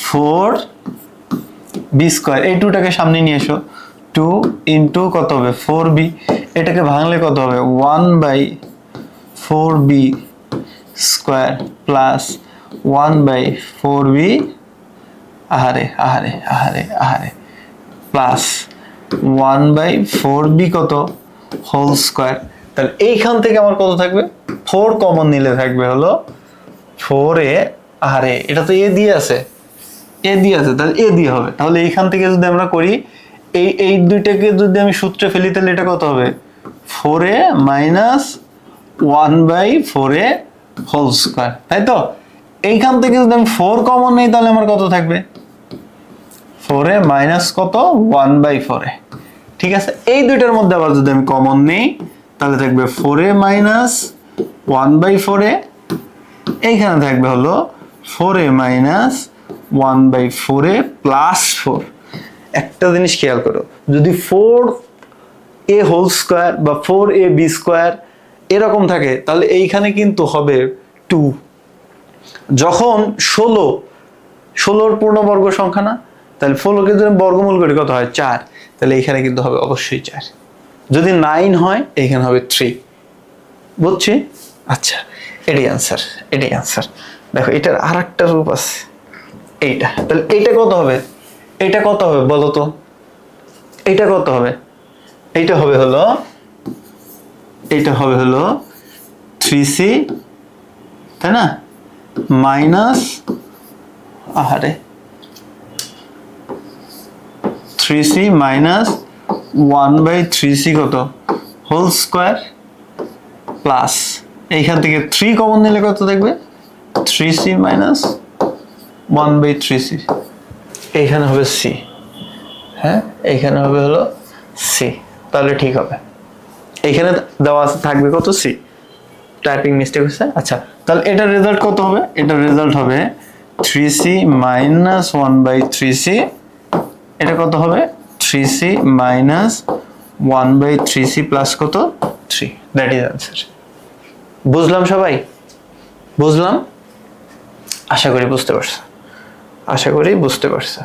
4b², এই 2টাকে সামনে নিয়ে এসো, 2 ইন্টু কত হবে 4b, এটাকে ভাঙলে কত হবে 1/4b² প্লাস 1/4b আহারে প্লাস 1/4b কত হোল স্কয়ার। তাহলে এইখান থেকে আমার কত থাকবে 4 কমন নিলে থাকবে হলো 4a, আহারে এটা তো a দিয়ে আছে, তাহলে a দিয়ে হবে। তাহলে এইখান থেকে যদি আমরা করি এই দুইটাকে যদি আমি সূত্রে ফেলি তাহলে এটা কত হবে 4a minus 1/4a whole square, তাই তো? এইখান থেকে যদি আমি 4 কমন নেই তাহলে আমার কত থাকবে? 4a মাইনাস কত? 1/4a। ঠিক আছে, এই দুইটার মধ্যে আবার যদি আমি কমন নেই তাহলে থাকবে 4a মাইনাস 1/4a, এইখানে থাকবে হলো 4a মাইনাস 1/4a প্লাস 4। একটা জিনিস খেয়াল করো, যদি 4a হোল স্কয়ার বা 4ab স্কয়ার এরকম থাকে তাহলে এইখানে কিন্তু হবে 2। যখন 16 পূর্ণবর্গ সংখ্যা না, তাহলে 16কে যদি বর্গমূল করি কত হয়? 4। তাহলে এইখানে কিন্তু হবে অবশ্যই 4। যদি 9 হয় এইখানে হবে 3। বুঝছি? আচ্ছা, এটাই আনসার, এটাই আনসার। দেখো এটার আরেকটা রূপ আছে, এইটা। তাহলে এইটা কত হবে? এটা কত হবে বলো তো? এইটা কত হবে? এইটা হবে হলো 3c, তাই না, মাইনাস 3c মাইনাস 1/3c কত হোল স্কয়ার প্লাস এইখান থেকে 3 কমন নিলে কত দেখবে? 3c minus 1/3c। এইখানে হবে c, হ্যাঁ এইখানে হবে হলো c। তাহলে ঠিক হবে। এইখানে দেওয়া আছে থাকবে কত? c। টাইপিং মিস্টেক হচ্ছে। আচ্ছা, তাহলে এটার রেজাল্ট কত হবে? এটার রেজাল্ট হবে 3c মাইনাস 1/3c। এটা কত হবে? 3c মাইনাস 1/3c প্লাস কত? 3। That is answer. বুঝলাম সবাই? বুঝলাম? আশা করি বুঝতে পারছো, আশা করি বুঝতে পারছো।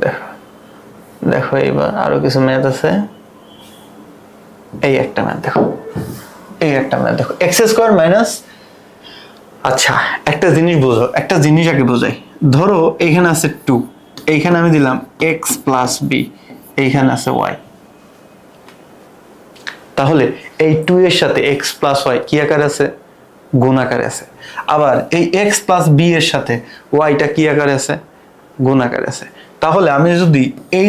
দেখো দেখো এবার আরো কিছু ম্যাথ আছে। এই একটা ম্যাথ দেখো, এই একটা ম্যাথ দেখো, এক্স স্কয়ার মাইনাস। আচ্ছা, একটা জিনিস বুঝো, একটা জিনিস আগে বোঝাই। ধরো এইখানে আছে 2, এইখানে আমি দিলাম x প্লাস বি, এইখানে আছে y। তাহলে এই 2 এর সাথে x প্লাস y কি আকারে আছে? গুণ আকারে আছে। আবার এই x প্লাস বি এর সাথে yটা কি আকারে আছে? গুণ আকারে আছে। তাহলে আমি যদি এই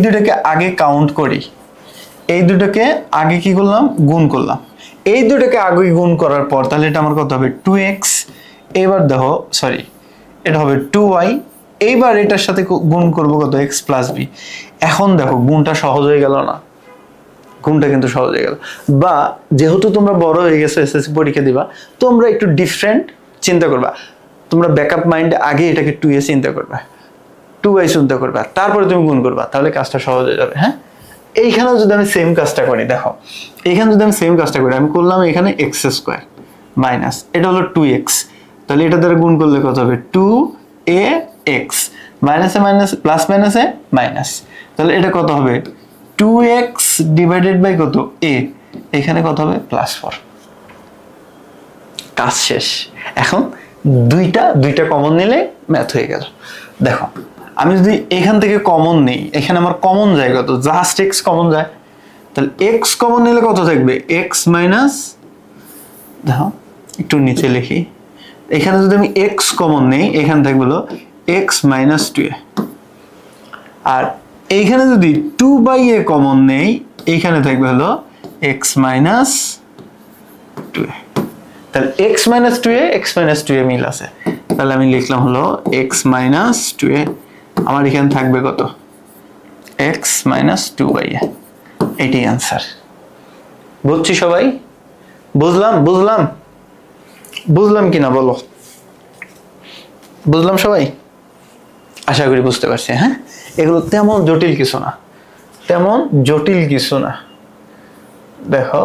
দুইটাকে আগে কাউন্ট করি, এই দুটোকে আগে কি করলাম? গুণ করলাম। এই দুটোকে আগে গুণ করার পর তাহলে এটা আমার কত হবে? 2x। এবার দেখো, সরি, এটা হবে 2y। এইবার এটার সাথে গুণ করব কত? x plus B. এখন দেখো গুণটা সহজ হয়ে গেল না? গুণটা কিন্তু সহজ হয়ে গেল। বা যেহেতু তোমরা বড় হয়ে গেছো, এসএসসি পরীক্ষা দিবা, তোমরা একটু ডিফারেন্ট চিন্তা করবা। তোমরা ব্যাকআপ মাইন্ডে আগে এটাকে 2a চিন্তা করবা, 2y চিন্তা করবা, তারপরে তুমি গুণ করবা, তাহলে কাজটা সহজ হয়ে যাবে। হ্যাঁ, এইখানেও যদি আমি সেম কাজটা করি, দেখো এইখানে যদি আমি সেম কাজটা করি, আমি করলাম এখানে এক্স স্কোয়ার মাইনাস, এটা হলো 2x, তাহলে এটা দ্বারা গুণ করলে কত হবে? 2ax, মাইনাসে মাইনাস প্লাস মাইনাসে মাইনাস, তাহলে এটা কত হবে? 2x ডিভাইডেড বাই কত? a, এখানে কত হবে? +4। কাজ শেষ। এখন দুইটা কমন নিলে ম্যাথ হয়ে গেল। দেখো আমি যদি এখান থেকে কমন নেই, এখানে আমার কমন যায় কত? জাস্ট x কমন যায়, তাহলে x কমন নিলে কত থাকবে? x মাইনাস, দেখো একটু নিচে লিখি, এখানে যদি আমি x কমন নেই এখানে থাকবে হলো x মাইনাস 2a। আর এইখানে যদি 2/a কমন নেই এইখানে থাকবে হলো x মাইনাস 2a। তাহলে x মাইনাস 2a মিল আছে, তাহলে আমি লিখলাম হলো x মাইনাস 2a। আমার এখানে থাকবে কত? x minus 2/a। এটাই আনসার। বুঝছি সবাই? বুঝলাম কিনা বলো? বুঝলাম সবাই? আশা করি বুঝতে পারছি। হ্যাঁ, এগুলো তেমন জটিল কিছু না। দেখো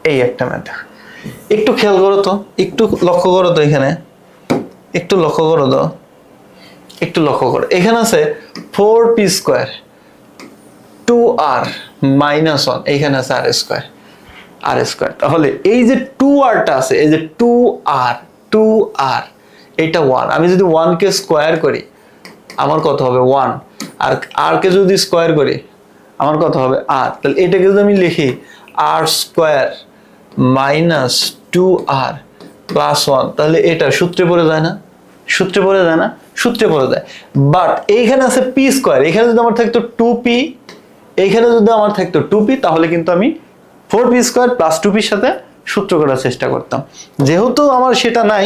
এই একটা ম্যাথ দেখো, একটু খেয়াল করো তো, একটু লক্ষ্য করো তো, এখানে একটু লক্ষ্য করো, এখানে আছে 4p স্কোয়ার 2r মাইনাস 1, এইখানে আছে r স্কোয়ার। তাহলে এই যে 2rটা আছে, এই যে 2r এটা 1, আমি যদি 1 কে স্কোয়ার করি আমার কত হবে? 1। আর r কে যদি স্কোয়ার করি আমার কত হবে? r। তাহলে এটাকে যদি আমি লিখি r square minus 2r plus 1, তাহলে এটা সূত্রে পড়ে যায় না? সূত্রে পড়ে যায়। বাট এইখানে আছে পি স্কোয়ার, এখানে যদি আমার থাকতো 2p, এইখানে যদি আমার থাকতো 2p, তাহলে কিন্তু আমি 4p স্কোয়ার প্লাস 2pর সাথে সূত্র করার চেষ্টা করতাম। যেহেতু আমার সেটা নাই,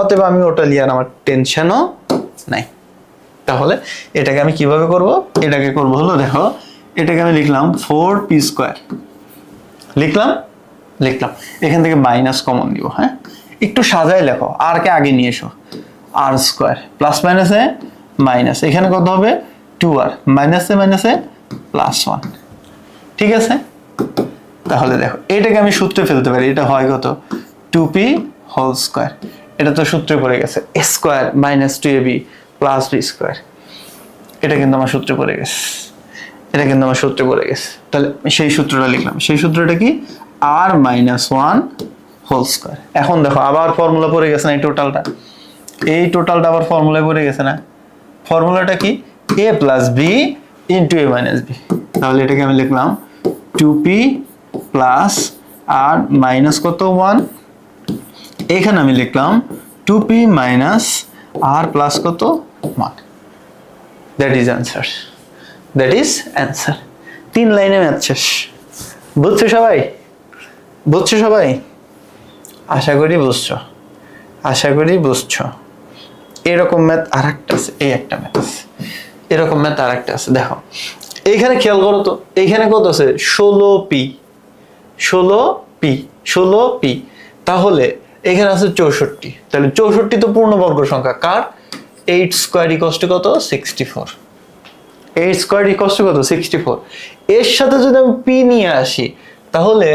অতএব আমি ওটা লিয়ার আমার টেনশনও নাই। তাহলে এটাকে আমি কিভাবে করব? এটাকে করব হলো, দেখো এটাকে আমি লিখলাম 4p স্কোয়ার, লিখলাম এখান থেকে মাইনাস কমন দিব। হ্যাঁ, একটু সাজায় লেখো, আর কে আগে নিয়ে এসো, আর স্কোয়ার প্লাস মাইনাসে মাইনাস, এখানে কত হবে 2r, মাইনাসে মাইনাসে প্লাস 1। ঠিক আছে, তাহলে দেখো এটাকে আমি সূত্রে ফেলতে পারি, এটা হয় কত 2p হোল স্কোয়ার, এটা তো সূত্রে পড়ে গেছে a square minus 2ab plus b square, এটা কিন্তু আমার সূত্রে পড়ে গেছে, এটা কিন্তু আমার সূত্রে পড়ে গেছে। তাহলে সেই সূত্রটা লিখলাম, সেই সূত্রটা কি r মাইনাস 1 হোল স্কোয়ার। এখন দেখো আবার ফর্মুলা পড়ে গেছে না, এই টোটালটা আবার ফর্মুলায় পড়ে গেছে না। ফর্মুলাটা কি a plus b into a minus b। তাহলে এটাকে আমি লিখলাম 2p প্লাস আর মাইনাস কত 1, এখানে আমি লিখলাম 2p মাইনাস আর প্লাস কত 1। That is answer, that is answer. 3 লাইনে ম্যাথ শেষ। বুঝছো সবাই? বুঝছো সবাই? আশা করি বুঝছো, আশা করি বুঝছো। এরকম ম্যাথ আর একটা আছে, এই একটা ম্যাথ আছে, এরকম ম্যাথ আর একটা আছে। দেখো এইখানে খেয়াল করো তো, এইখানে কত আছে 16p, 16p, তাহলে এখানে আছে 64। তাহলে 64 তো পূর্ণবর্গ সংখ্যা কার? 8 স্কোয়ার ইকুয়ালস টু কত 64, 8 স্কোয়ার ইকুয়ালস টু কত 64। এর সাথে যদি আমি p নিয়ে আসি, তাহলে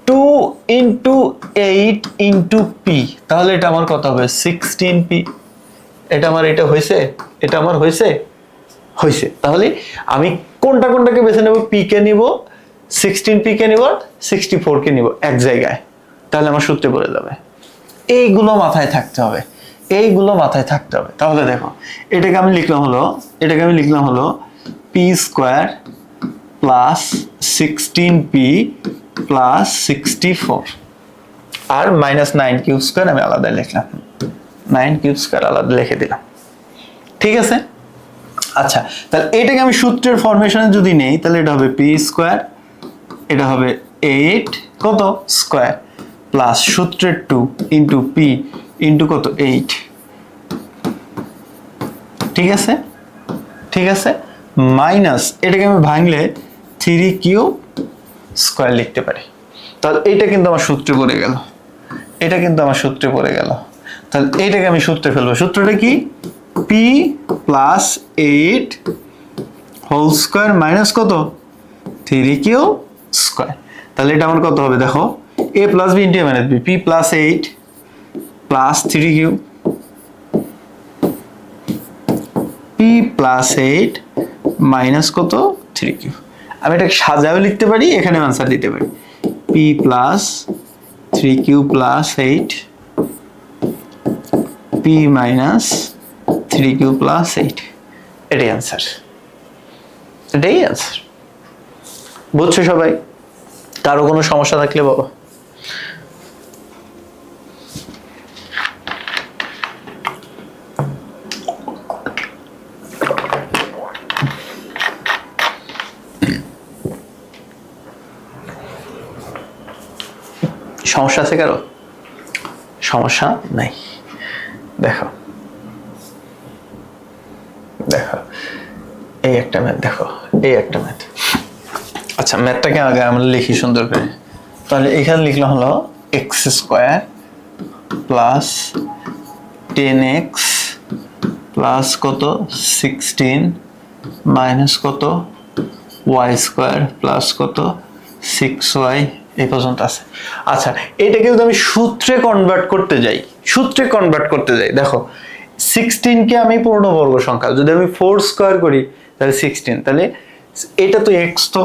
2 ইন্টু 8 ইন্টু p, তাহলে এটা আমার কত হবে 16p। এটা আমার এটা হয়েছে, এটা আমার হয়েছে। তাহলে আমি কোনটাকে বেছে নেব? p কে নিব, 16p কে নিব, 64 কে নিব এক জায়গায়, তাহলে আমার সূত্রে পড়ে যাবে। এইগুলো মাথায় থাকতে হবে, এইগুলো মাথায় থাকতে হবে। তাহলে দেখো এটাকে আমি লিখলাম হলো p square plus 16p plus 64 আর মাইনাস 9 কিউব স্কোয়ার আমি আলাদা লিখলাম, 9 কিউব স্কোয়ার আলাদা লিখে দিলাম। ঠিক আছে, আচ্ছা তাহলে এটাকে আমি সূত্রের ফরমেশনে যদি নেই, তাহলে এটা হবে p স্কোয়ার, এটা হবে 8 কত স্কোয়ার প্লাস সূত্রের 2 ইন্টু p ইন্টু কত 8। ঠিক আছে, ঠিক আছে, মাইনাস এটাকে আমি ভাঙলে 3 কিউব স্কোয়ার লিখতে পারি। তাহলে এটা কিন্তু আমার সূত্রে পড়ে গেল, এটা কিন্তু আমার সূত্রে পড়ে গেল। তাহলে এইটাকে আমি সূত্রে ফেলবো। সূত্রটা কি? p plus 8 whole square minus কত 3 কিউব স্কোয়ার। তাহলে এটা আমার কত হবে? দেখো a plus b into a minus b, p plus 8 plus 3 cube, p plus 8 minus কত 3 কিউব। আমি এটাকে সাজাও লিখতে পারি, এখানে আনসার দিতে পারি p plus 3 cube plus 8 p minus 3 cube plus 8। এটাই আনসার, এটাই আনসার। বুঝছো সবাই? কারো কোনো সমস্যা থাকলে বলো। সমস্যা আছে কারো? সমস্যা নাই। দেখো দেখো এই একটা ম্যাথ, দেখো এই একটা ম্যাথ। আচ্ছা ম্যাথটাকে আগে আমরা লিখি সুন্দর করে। তাহলে এখানে লিখলাম হলো x square plus 10x plus কত 16 মাইনাস কত y স্কোয়ার প্লাস কত 6y, এই পর্যন্ত আছে। আচ্ছা এটাকে যদি আমি সূত্রে কনভার্ট করতে যাই, দেখো 16 কে আমি পূর্ণবর্গ সংখ্যা, যদি আমি 4 স্কোয়ার করি তাহলে 16, তাহলে এটা তো x, তো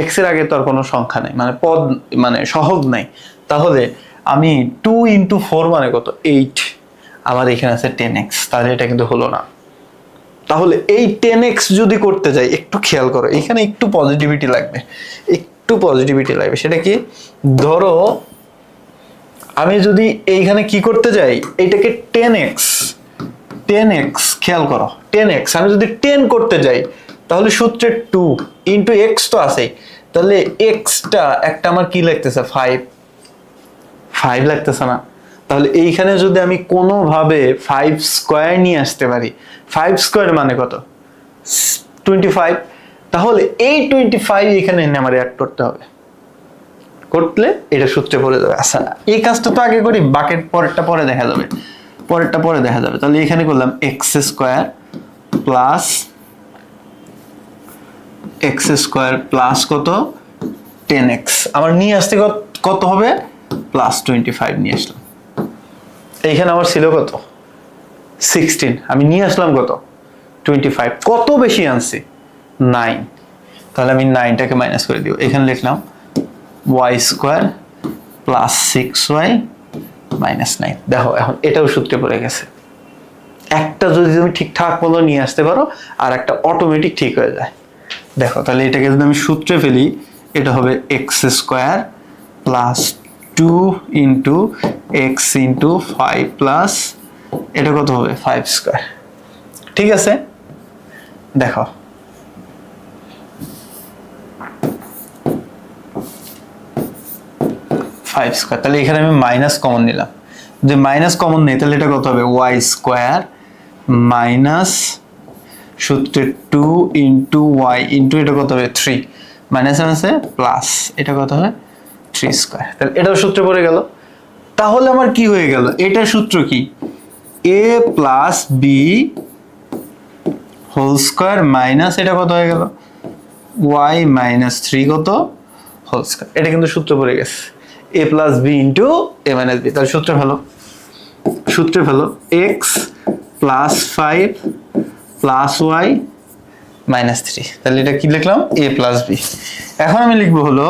x এর আগে তো আর কোনো সংখ্যা নেই, মানে পদ মানে সহগ নাই। তাহলে আমি 2 ইন্টু 4 মানে কত 8, আমার এখানে আছে 10x, তাহলে এটা কিন্তু হলো না। তাহলে এই 10x যদি করতে যাই, একটু খেয়াল করো, এখানে একটু পজিটিভিটি লাগবে, সেটা কি? ধরো আমি যদি এইখানে কি করতে যাই, এটাকে 10x 10x, খেয়াল করো 10x, আমি যদি 10 করতে যাই তাহলে সূত্রে 2 ইন্টু x তো আছে, তাহলে x টা একটা আমার কি লাগতেছে 5 লাগতেছে না? তাহলে এইখানে যদি আমি কোনোভাবে 5 স্কয়ার নিয়ে আসতে পারি, 5 স্কয়ার মানে কত? 25, তাহলে এই 25 এখানে এনে আমার অ্যাড করতে হবে, করলে এটা সূত্রে পড়ে যাবে। আচ্ছা এই কাজটা তো আগে করি, বাকেট পরেরটা পরে দেখা যাবে, পরেরটা পরে দেখা যাবে। তাহলে এখানে করলাম x স্কয়ার প্লাস কত 10x, আমার নিয়ে আসতে কত হবে প্লাস 25 নিয়ে আসলাম। এইখানে আমার ছিল কত 16, আমি নিয়ে আসলাম কত 25, কত বেশি আনছি 9, তাহলে আমি 9টাকে মাইনাস করে দিব, এখানে লিখলাম y square plus 6y minus 9। দেখো এখন এটাও সূত্রে পড়ে গেছে। একটা যদি তুমি ঠিকঠাক মতো নিয়ে আসতে পারো আর একটা অটোমেটিক ঠিক হয়ে যায়। দেখো তাহলে এটাকে যদি আমি সূত্রে ফেলি, এটা হবে x square plus 2 into x into 5 plus এটা কত হবে 5 স্কয়ার। ঠিক আছে, দেখো স্কয়ার, তাহলে এখানে আমি মাইনাস কমন নিলাম, যে মাইনাস কমন নেই তাহলে এটা কত হবে y স্কয়ার মাইনাস সূত্রে 2 ইন্টু y ইন্টু এটা কত হবে 3 মাইনাস আছে প্লাস এটা কত হবে 3 স্কয়ার। তাহলে এটাও সূত্রে পড়ে গেল। তাহলে আমার কি হয়ে গেল, এটার সূত্র কি a plus b whole square minus এটা কত হয়ে গেল y মাইনাস 3 কত হোল স্কয়ার। এটা কিন্তু সূত্র পড়ে গেছে a plus b into a minus b। তাহলে সূত্রে ফেলো x plus 5 plus y minus 3, তাহলে এটা কি লিখলাম a প্লাস b। এখন আমি লিখবো হলো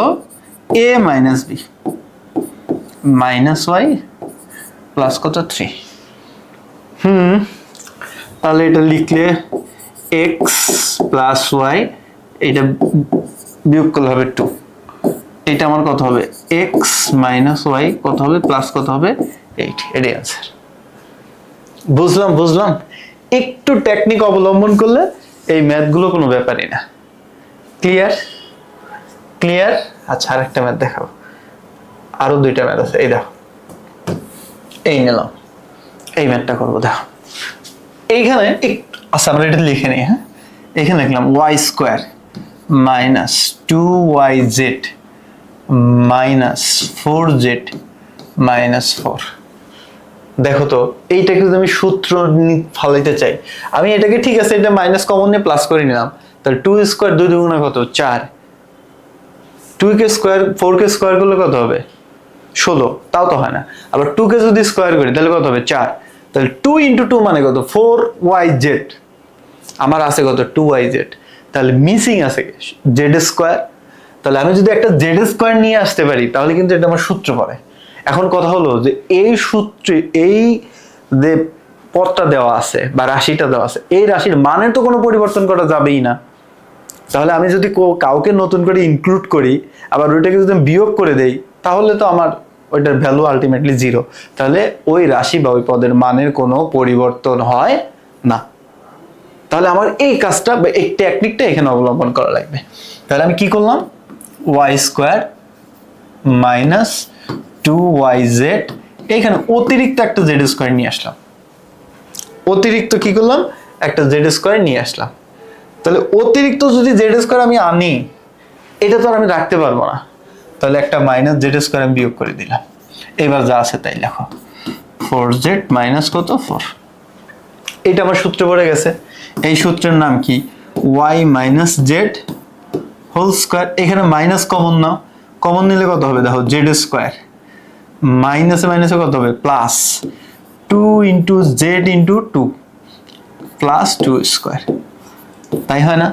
a minus b minus y plus কত 3। তাহলে এটা লিখলে x প্লাস y, এটা বিয়োগ করলে হবে 2, এটা আমার কত হবে x মাইনাস y কত হবে প্লাস কত হবে 8, এটাই आंसर। বুঝলাম একটু টেকনিক অবলম্বন করলে এই ম্যাথগুলো কোনো ব্যাপারই না। ক্লিয়ার। আচ্ছা আরেকটা ম্যাথ দেখাবো, আরো দুইটা ম্যাথ আছে, এই দেখো এই নিলাম, এই ম্যাথটা করবো। দেখো এইখানে আচ্ছা আমরা এটা লিখে নিই, হ্যাঁ এখানে লিখলাম y square minus 2yz minus 4z minus 4। দেখো তো এইটাকে যদি আমি সূত্র ফালাইতে চাই, আমি এটাকে ঠিক আছে এটা মাইনাস কমন নিয়ে প্লাস করে নিলাম, তাহলে 2 স্কয়ার 2 দুগুণে কত 4, 2 কে স্কয়ার 4 কে স্কয়ার করলে কত হবে 16, তাও তো হয় না। আবার 2 কে যদি স্কয়ার করি তাহলে কত হবে 4, তাহলে 2 ইন্টু 2 মানে কত 4yz, আমার আছে কত 2yz, তাহলে মিসিং আছে z স্কয়ার। তাহলে আমি যদি একটা z স্কয়ার নিয়ে আসতে পারি তাহলে কিন্তু এটা আমার সূত্র পড়ে। এখন কথা হলো যে এই সূত্রে এই যে পদটা দেওয়া আছে বা রাশিটা দেওয়া আছে, এই রাশির মানের তো কোনো পরিবর্তন করা যাবেই না। তাহলে আমি যদি কাউকে নতুন করে ইনক্লুড করি আবার ওইটাকে যদি বিয়োগ করে দেই তাহলে তো আমার ওইটার ভ্যালু আলটিমেটলি 0, তাহলে ওই রাশি বা ওই পদের মানের কোনো পরিবর্তন হয় না। তাহলে আমার এই কাজটা বা এই টেকনিকটা এখানে অবলম্বন করা লাগবে। তাহলে আমি কি করলাম y স্কয়ার মাইনাস 2yz, এখানে অতিরিক্ত একটা z স্কয়ার নিয়ে আসলাম, অতিরিক্ত কি করলাম একটা z স্কয়ার নিয়ে আসলাম। তাহলে অতিরিক্ত যদি z স্কয়ার আমি আনি এটা তো আর আমি রাখতে পারবো না, তাহলে একটা মাইনাস z স্কয়ার আমি বিয়োগ করে দিলাম। এবার যা আছে তাই লেখো 4z মাইনাস কত 4, এটা আমার সূত্রে পড়ে গেছে। এই সূত্রের নাম কি y minus z whole square. এখানে মাইনাস কমন নাও, কমন নিলে কত হবে দেখো z স্কয়ার মাইনাসে মাইনাসে কত হবে plus 2 into z into 2 plus 2 square, তাই হয় না?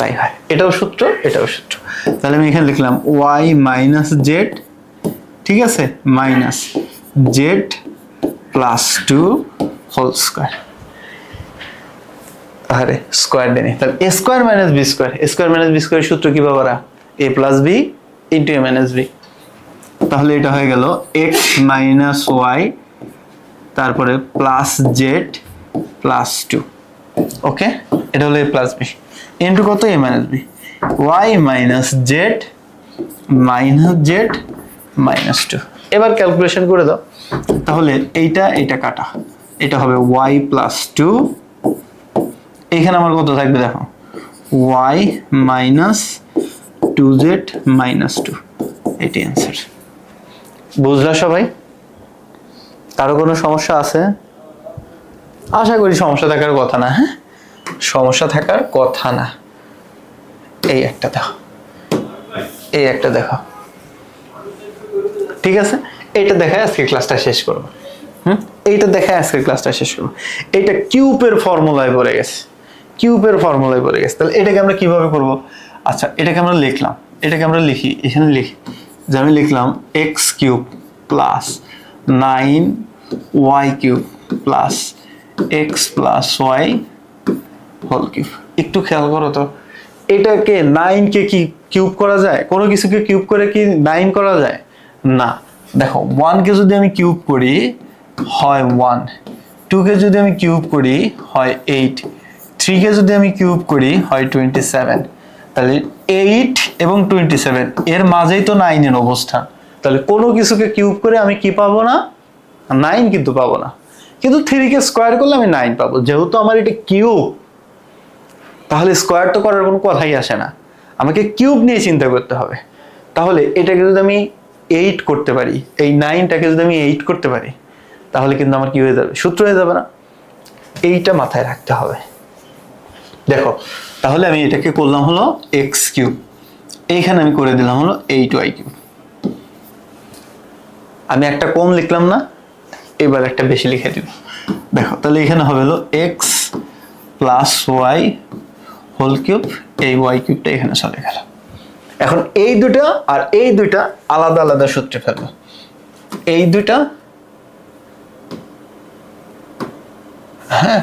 তাই হয়, এটাও সূত্র এটাও সূত্র। তাহলে আমি এখানে লিখলাম y মাইনাস z, ঠিক আছে, minus z plus 2 whole square. আরে স্কয়ার দেনি, তাহলে a square minus b square, a square minus b square সূত্র কি বাবারা a plus b into a minus b। তাহলে এটা হয়ে গেল x মাইনাস y তারপরে প্লাস z প্লাস 2। ওকে, এটা হলো a প্লাস বি ইন্টু কত a minus B, y minus Z minus 2। এবার ক্যালকুলেশন করে দাও, তাহলে এইটা কাটা, এটা হবে y প্লাস 2, এখানে আমার কত থাকবে দেখো y মাইনাস 2z মাইনাস 2। এটাই অ্যান্সার। বুঝলা সবাই? কারো কোনো সমস্যা আছে? আশা করি সমস্যা থাকার কথা না। হ্যাঁ, সমস্যা থাকার কথা না। এই একটা দেখো, এই একটা দেখো, ঠিক আছে? এইটা দেখায় আজকে ক্লাসটা শেষ করবো। এইটা দেখায় আজকে ক্লাসটা শেষ করবো। এইটা কিউবের ফর্মুলায় পড়ে গেছে, কিউবের ফর্মুলায় পড়ে গেছে। তাহলে এটাকে আমরা কিভাবে করব? আচ্ছা, এটাকে আমরা লিখলাম, এটাকে আমরা লিখি, এখানে লিখি যে আমি লিখলাম X cube plus 9y cube plus X plus Y whole cube. একটু খেয়াল করো তো, এটাকে 9 কে কি কিউব করা যায়? কোনো কিছুকে কিউব করে কি 9 করা যায় না। দেখো 1 কে যদি আমি কিউব করি হয় 1, 2 কে যদি আমি কিউব করি হয় 8, 3 কে যদি আমি কিউব করি হয় 27। তাহলে 8 এবং 27 এর মাঝেই তো 9 এর অবস্থান। তাহলে কোনো কিছুকে কিউব করে আমি কি পাবো না? 9 কিন্তু পাবো না। কিন্তু 3 কে স্কয়ার করলে আমি 9 পাবো। যেহেতু আমার এটা কিউব, তাহলে স্কয়ার তো করার কোনো কথাই আসে না, আমাকে কিউব নিয়ে চিন্তা করতে হবে। তাহলে এটাকে যদি আমি 8 করতে পারি, এই 9টাকে যদি আমি 8 করতে পারি, তাহলে কিন্তু আমার কি হয়ে যাবে? সূত্র হয়ে যাবে না? এইটা মাথায় রাখতে হবে। দেখো, তাহলে আমি এটাকে করলাম হলো এক্স কিউব, এইখানে আমি করে দিলাম হলো 8y কিউব। আমি একটা কম লিখলাম না, এবার একটা বেশি লিখে দিব। দেখো, তাহলে এখানে হবে হলো X plus Y whole cube, এই ওয়াই কিউবটা এখানে চলে গেল। এখন এই দুটা আর এই দুইটা আলাদা আলাদা সূত্রে ফেলবো। এই দুইটা, হ্যাঁ,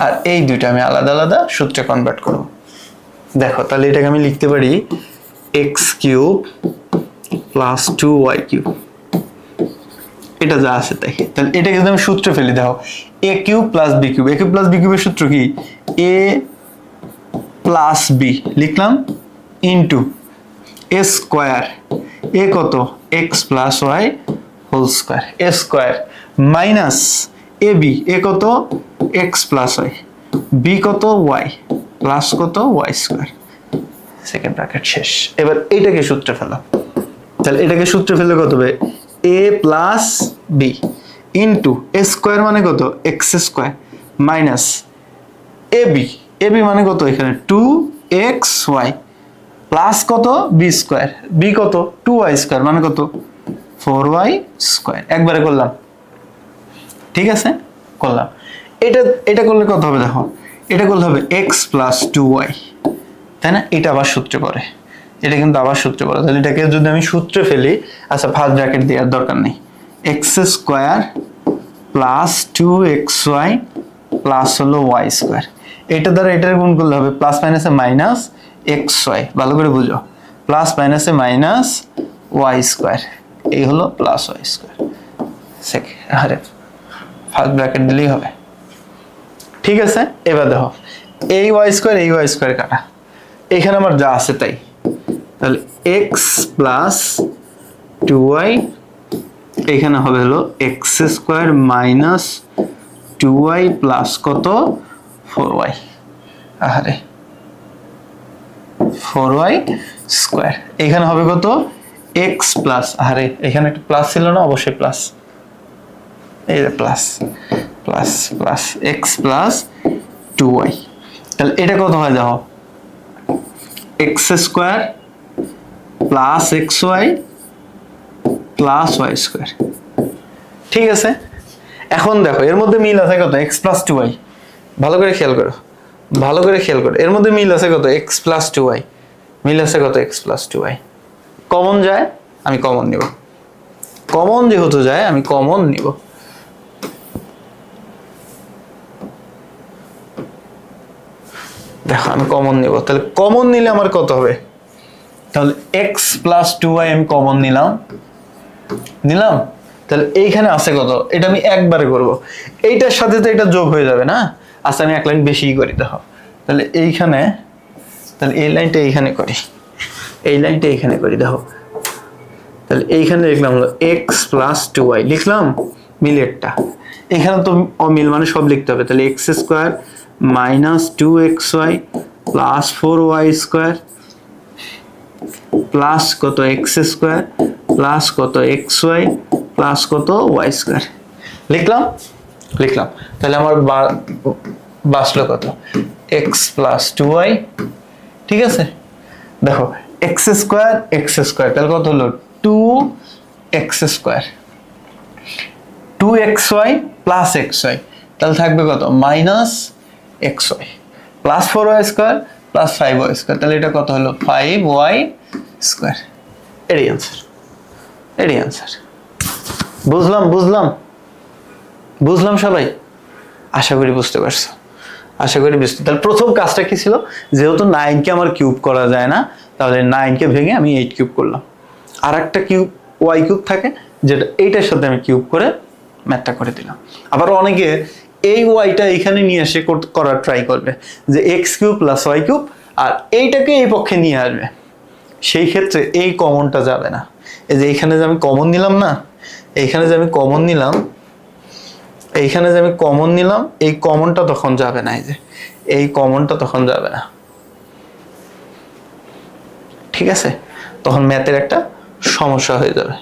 আর এই দুইটা আমি আলাদা আলাদা সূত্রে কনভার্ট করব। দেখো, তাহলে এটাকে আমি লিখতে পারি x cube plus 2y cube, এটা যা আছে তাই। তাহলে এটাকে যদি আমি সূত্রে ফেলি, দেখো a cube plus b cube, a cube plus b কিউবের সূত্র কি? এ প্লাস বি লিখলাম ইন্টু এ স্কোয়ার, এ কত? X plus Y whole square, a square minus a b, a কত? এক্স প্লাস ওয়াই, বি কত? Y plus কত? Y square. Second bracket শেষ। এবার এইটাকে সূত্রে ফেলো, তাহলে এটাকে সূত্রে ফেলে কত হবে? এ plus B into a square মানে কত? X square minus a b, A B মানে কত? এখানে 2xy প্লাস কত? বি স্কোয়ার, বি কত? 2y স্কোয়ার মানে কত? 4y square. একবারে করলাম, ঠিক আছে? করলাম। এটা করলে কত হবে? দেখো, এটা করলে হবে এক্স প্লাস 2y, তাই না? এটা আবার সূত্রে পড়ে, এটা কিন্তু আবার সূত্রে পড়ে। তাহলে এটাকে যদি আমি সূত্রে ফেলি, আচ্ছা ফার্স্ট ব্র্যাকেট দেওয়ার দরকার নেই, x square plus 2xy plus হলো ওয়াই স্কোয়ার। এটা দ্বারা এটার গুণ করলে হবে প্লাস মাইনাসে মাইনাস xy, ভালো করে বুঝো, প্লাস মাইনাসে মাইনাস ওয়াই স্কোয়ার, এই হলো প্লাস ওয়াই স্কোয়ার। আরে ফার্স্ট ব্র্যাকেট দিলেই হবে, ঠিক আছে? এবার দেখো, এই ওয়াই স্কোয়ার কাটা, এখানে আমার যা আছে তাই। তাহলে এক্স প্লাস 2y, এখানে হবে হলো x square minus 2y plus কত? 4y। আরে 4y স্কোয়ার, এখানে হবে কত? এক্স প্লাস, আরে এখানে একটা প্লাস ছিল না? অবশ্যই প্লাস, এই যে plus plus plus X plus 2y। তাহলে এটা কত হয়? দেখো, X square plus X Y plus Y square, ঠিক আছে? এখন দেখো, এর মধ্যে মিল আছে কত? X plus 2y। ভালো করে খেয়াল করো, ভালো করে খেয়াল করো, এর মধ্যে মিল আছে কত? এক্স প্লাস 2y, মিল আছে কত? X plus 2y। কমন যায়, আমি কমন নিব, কমন যেহেতু যায় আমি কমন নিব। দেখো, আমি কমন নিব, তাহলে কমন নিলে আমার কত হবে? তাহলে এক্স প্লাস 2y আমি কমন নিলাম, তাহলে এইখানে আছে কত, এটা আমি একবারে করব, এইটার সাথে তো এটা যোগ হয়ে যাবে না, আচ্ছা আমি এক লাইন বেশিই করি দেখো, তাহলে এইখানে, তাহলে এই লাইনটা এইখানে করি, এই লাইনটা এইখানে করি দেখো, তাহলে এইখানে লিখলাম হলো x + 2y লিখলাম মিলেরটা, এখানে তো অমিল মানে সব লিখতে হবে, তাহলে x² - 2xy + 4y² প্লাস কত x² প্লাস কত xy প্লাস কত y², লিখলাম, তাহলে আমার বাঁচলো কত x + 2y, ঠিক আছে। দেখো x², তাহলে কত হলো 2x², 2xy প্লাস xy, তাহলে থাকবে কত -xy plus 4y² plus 5y², তাহলে এটা কত হলো 5y², এটাই আনসার। বুঝলাম সবাই, আশা করি বুঝতে পারছো, তাহলে প্রথম কাজটা কি ছিল, যেহেতু 9 কে আমার কিউব করা যায় না, তাহলে 9 কে ভেঙে আমি 8 কিউব করলাম, আর একটা কিউব y কিউব থাকে যেটা এইটার সাথে আমি কিউব করে ম্যাথটা করে দিলাম। আবার অনেকে এই ওয়াইটা এখানে নিয়ে এসে করার ট্রাই করবে যে x³ + y³ আর এইটাকে এই পক্ষে নিয়ে আসবে, সেই ক্ষেত্রে এই কমনটা যাবে না, এই যে এইখানে যে আমি কমন নিলাম না, এইখানে যে আমি কমন নিলাম, এই কমনটা তখন যাবে না, এই যে এই কমনটা তখন যাবে না, ঠিক আছে, তখন ম্যাথের একটা সমস্যা হয়ে যাবে,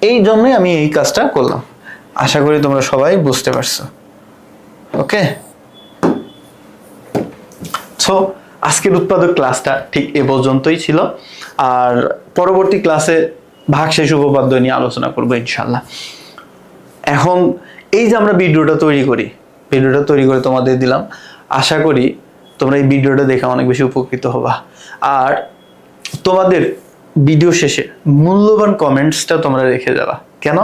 এই জন্যই আমি এই কাজটা করলাম। আশা করি তোমরা সবাই বুঝতে পারছো। ওকে, সো আজকের উৎপাদক ক্লাসটা ঠিক এ পর্যন্তই ছিল, আর পরবর্তী ক্লাসে ভাগশেষ উপপাদ্য নিয়ে আলোচনা করবো ইনশাল্লাহ। এখন এই যে আমরা ভিডিওটা তৈরি করে তোমাদের দিলাম, আশা করি তোমরা এই ভিডিওটা দেখে অনেক বেশি উপকৃত হবা, আর তোমাদের ভিডিও শেষে মূল্যবান কমেন্টসটা তোমরা রেখে যাবা, কেন,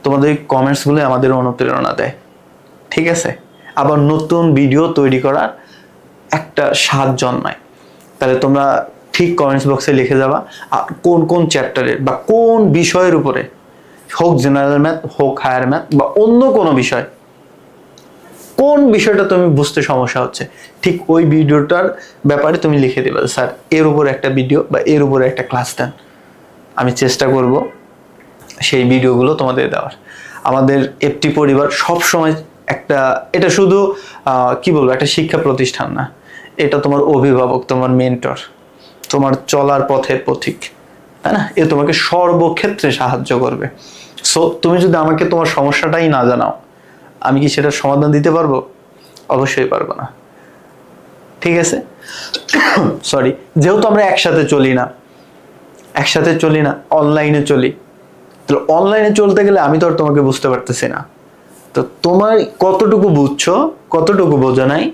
তোমাদের এই কমেন্টসগুলো আমাদের অনুপ্রেরণা দেয়, ঠিক আছে, আবার নতুন ভিডিও তৈরি করার একটা স্বাদ জন্মায়। তাহলে তোমরা ঠিক কমেন্টস বক্সে লিখে যাবা কোন চ্যাপ্টারের বা কোন বিষয়ের উপরে, হোক জেনারেল ম্যাথ, হোক হায়ার ম্যাথ বা অন্য কোনো বিষয়, কোন বিষয়টা তুমি বুঝতে সমস্যা হচ্ছে, ঠিক ওই ভিডিওটার ব্যাপারে তুমি লিখে দেবে, স্যার এর উপরে একটা ভিডিও বা এর উপরে একটা ক্লাস দেন, আমি চেষ্টা করব সেই ভিডিওগুলো তোমাদের দেওয়ার। আমাদের এফটি পরিবার সব সময় একটা, এটা শুধু কি বলবো, একটা শিক্ষা প্রতিষ্ঠান না, এটা তোমার অভিভাবক, তোমার মেন্টর, তোমার চলার পথের পথিক, তাই না, এ তোমাকে সর্বক্ষেত্রে সাহায্য করবে। সো তুমি যদি আমাকে তোমার সমস্যাটাই না জানাও, আমি কি সেটার সমাধান দিতে পারবো? অবশ্যই পারবো না, ঠিক আছে। সরি, যেহেতু আমরা একসাথে চলি না, অনলাইনে চলি, তো অনলাইনে চলতে গেলে আমি তো আর তোমাকে বুঝতে পারতেছি না, তো তোমার কতটুকু বুঝছো কতটুকু বোঝা নাই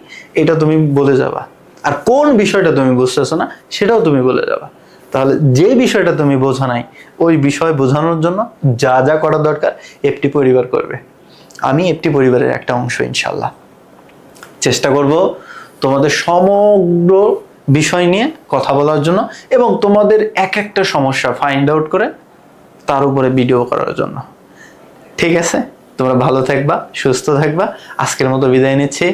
এটা তুমি বলে যাবা, আর কোন বিষয়টা তুমি বুঝতেছো না সেটাও তুমি বলে যাবা। তাহলে যে বিষয়টা তুমি বোঝা নাই ওই বিষয় বোঝানোর জন্য যা যা করা দরকার এফটি পরিবার করবে, আমি এফটি পরিবারের একটা অংশ ইনশাল্লাহ। চেষ্টা করব তোমাদের সমগ্র বিষয় নিয়ে কথা বলার জন্য এবং তোমাদের এক একটা সমস্যা ফাইন্ড আউট করে তার উপরে ভিডিও করার জন্য, ঠিক আছে। তোমরা ভালো থাকবা, সুস্থ থাকবা, আজকের মতো বিদায় নিচ্ছি,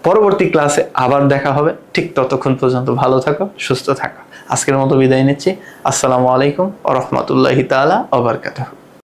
পরবর্তী ক্লাসে আবার দেখা হবে, ঠিক ততক্ষণ পর্যন্ত ভালো থাকো, সুস্থ থাকো, আজকের মতো বিদায় নিচ্ছি। আসসালামু আলাইকুম ওয়া রাহমাতুল্লাহি তাআলা ওয়া বারাকাতুহু।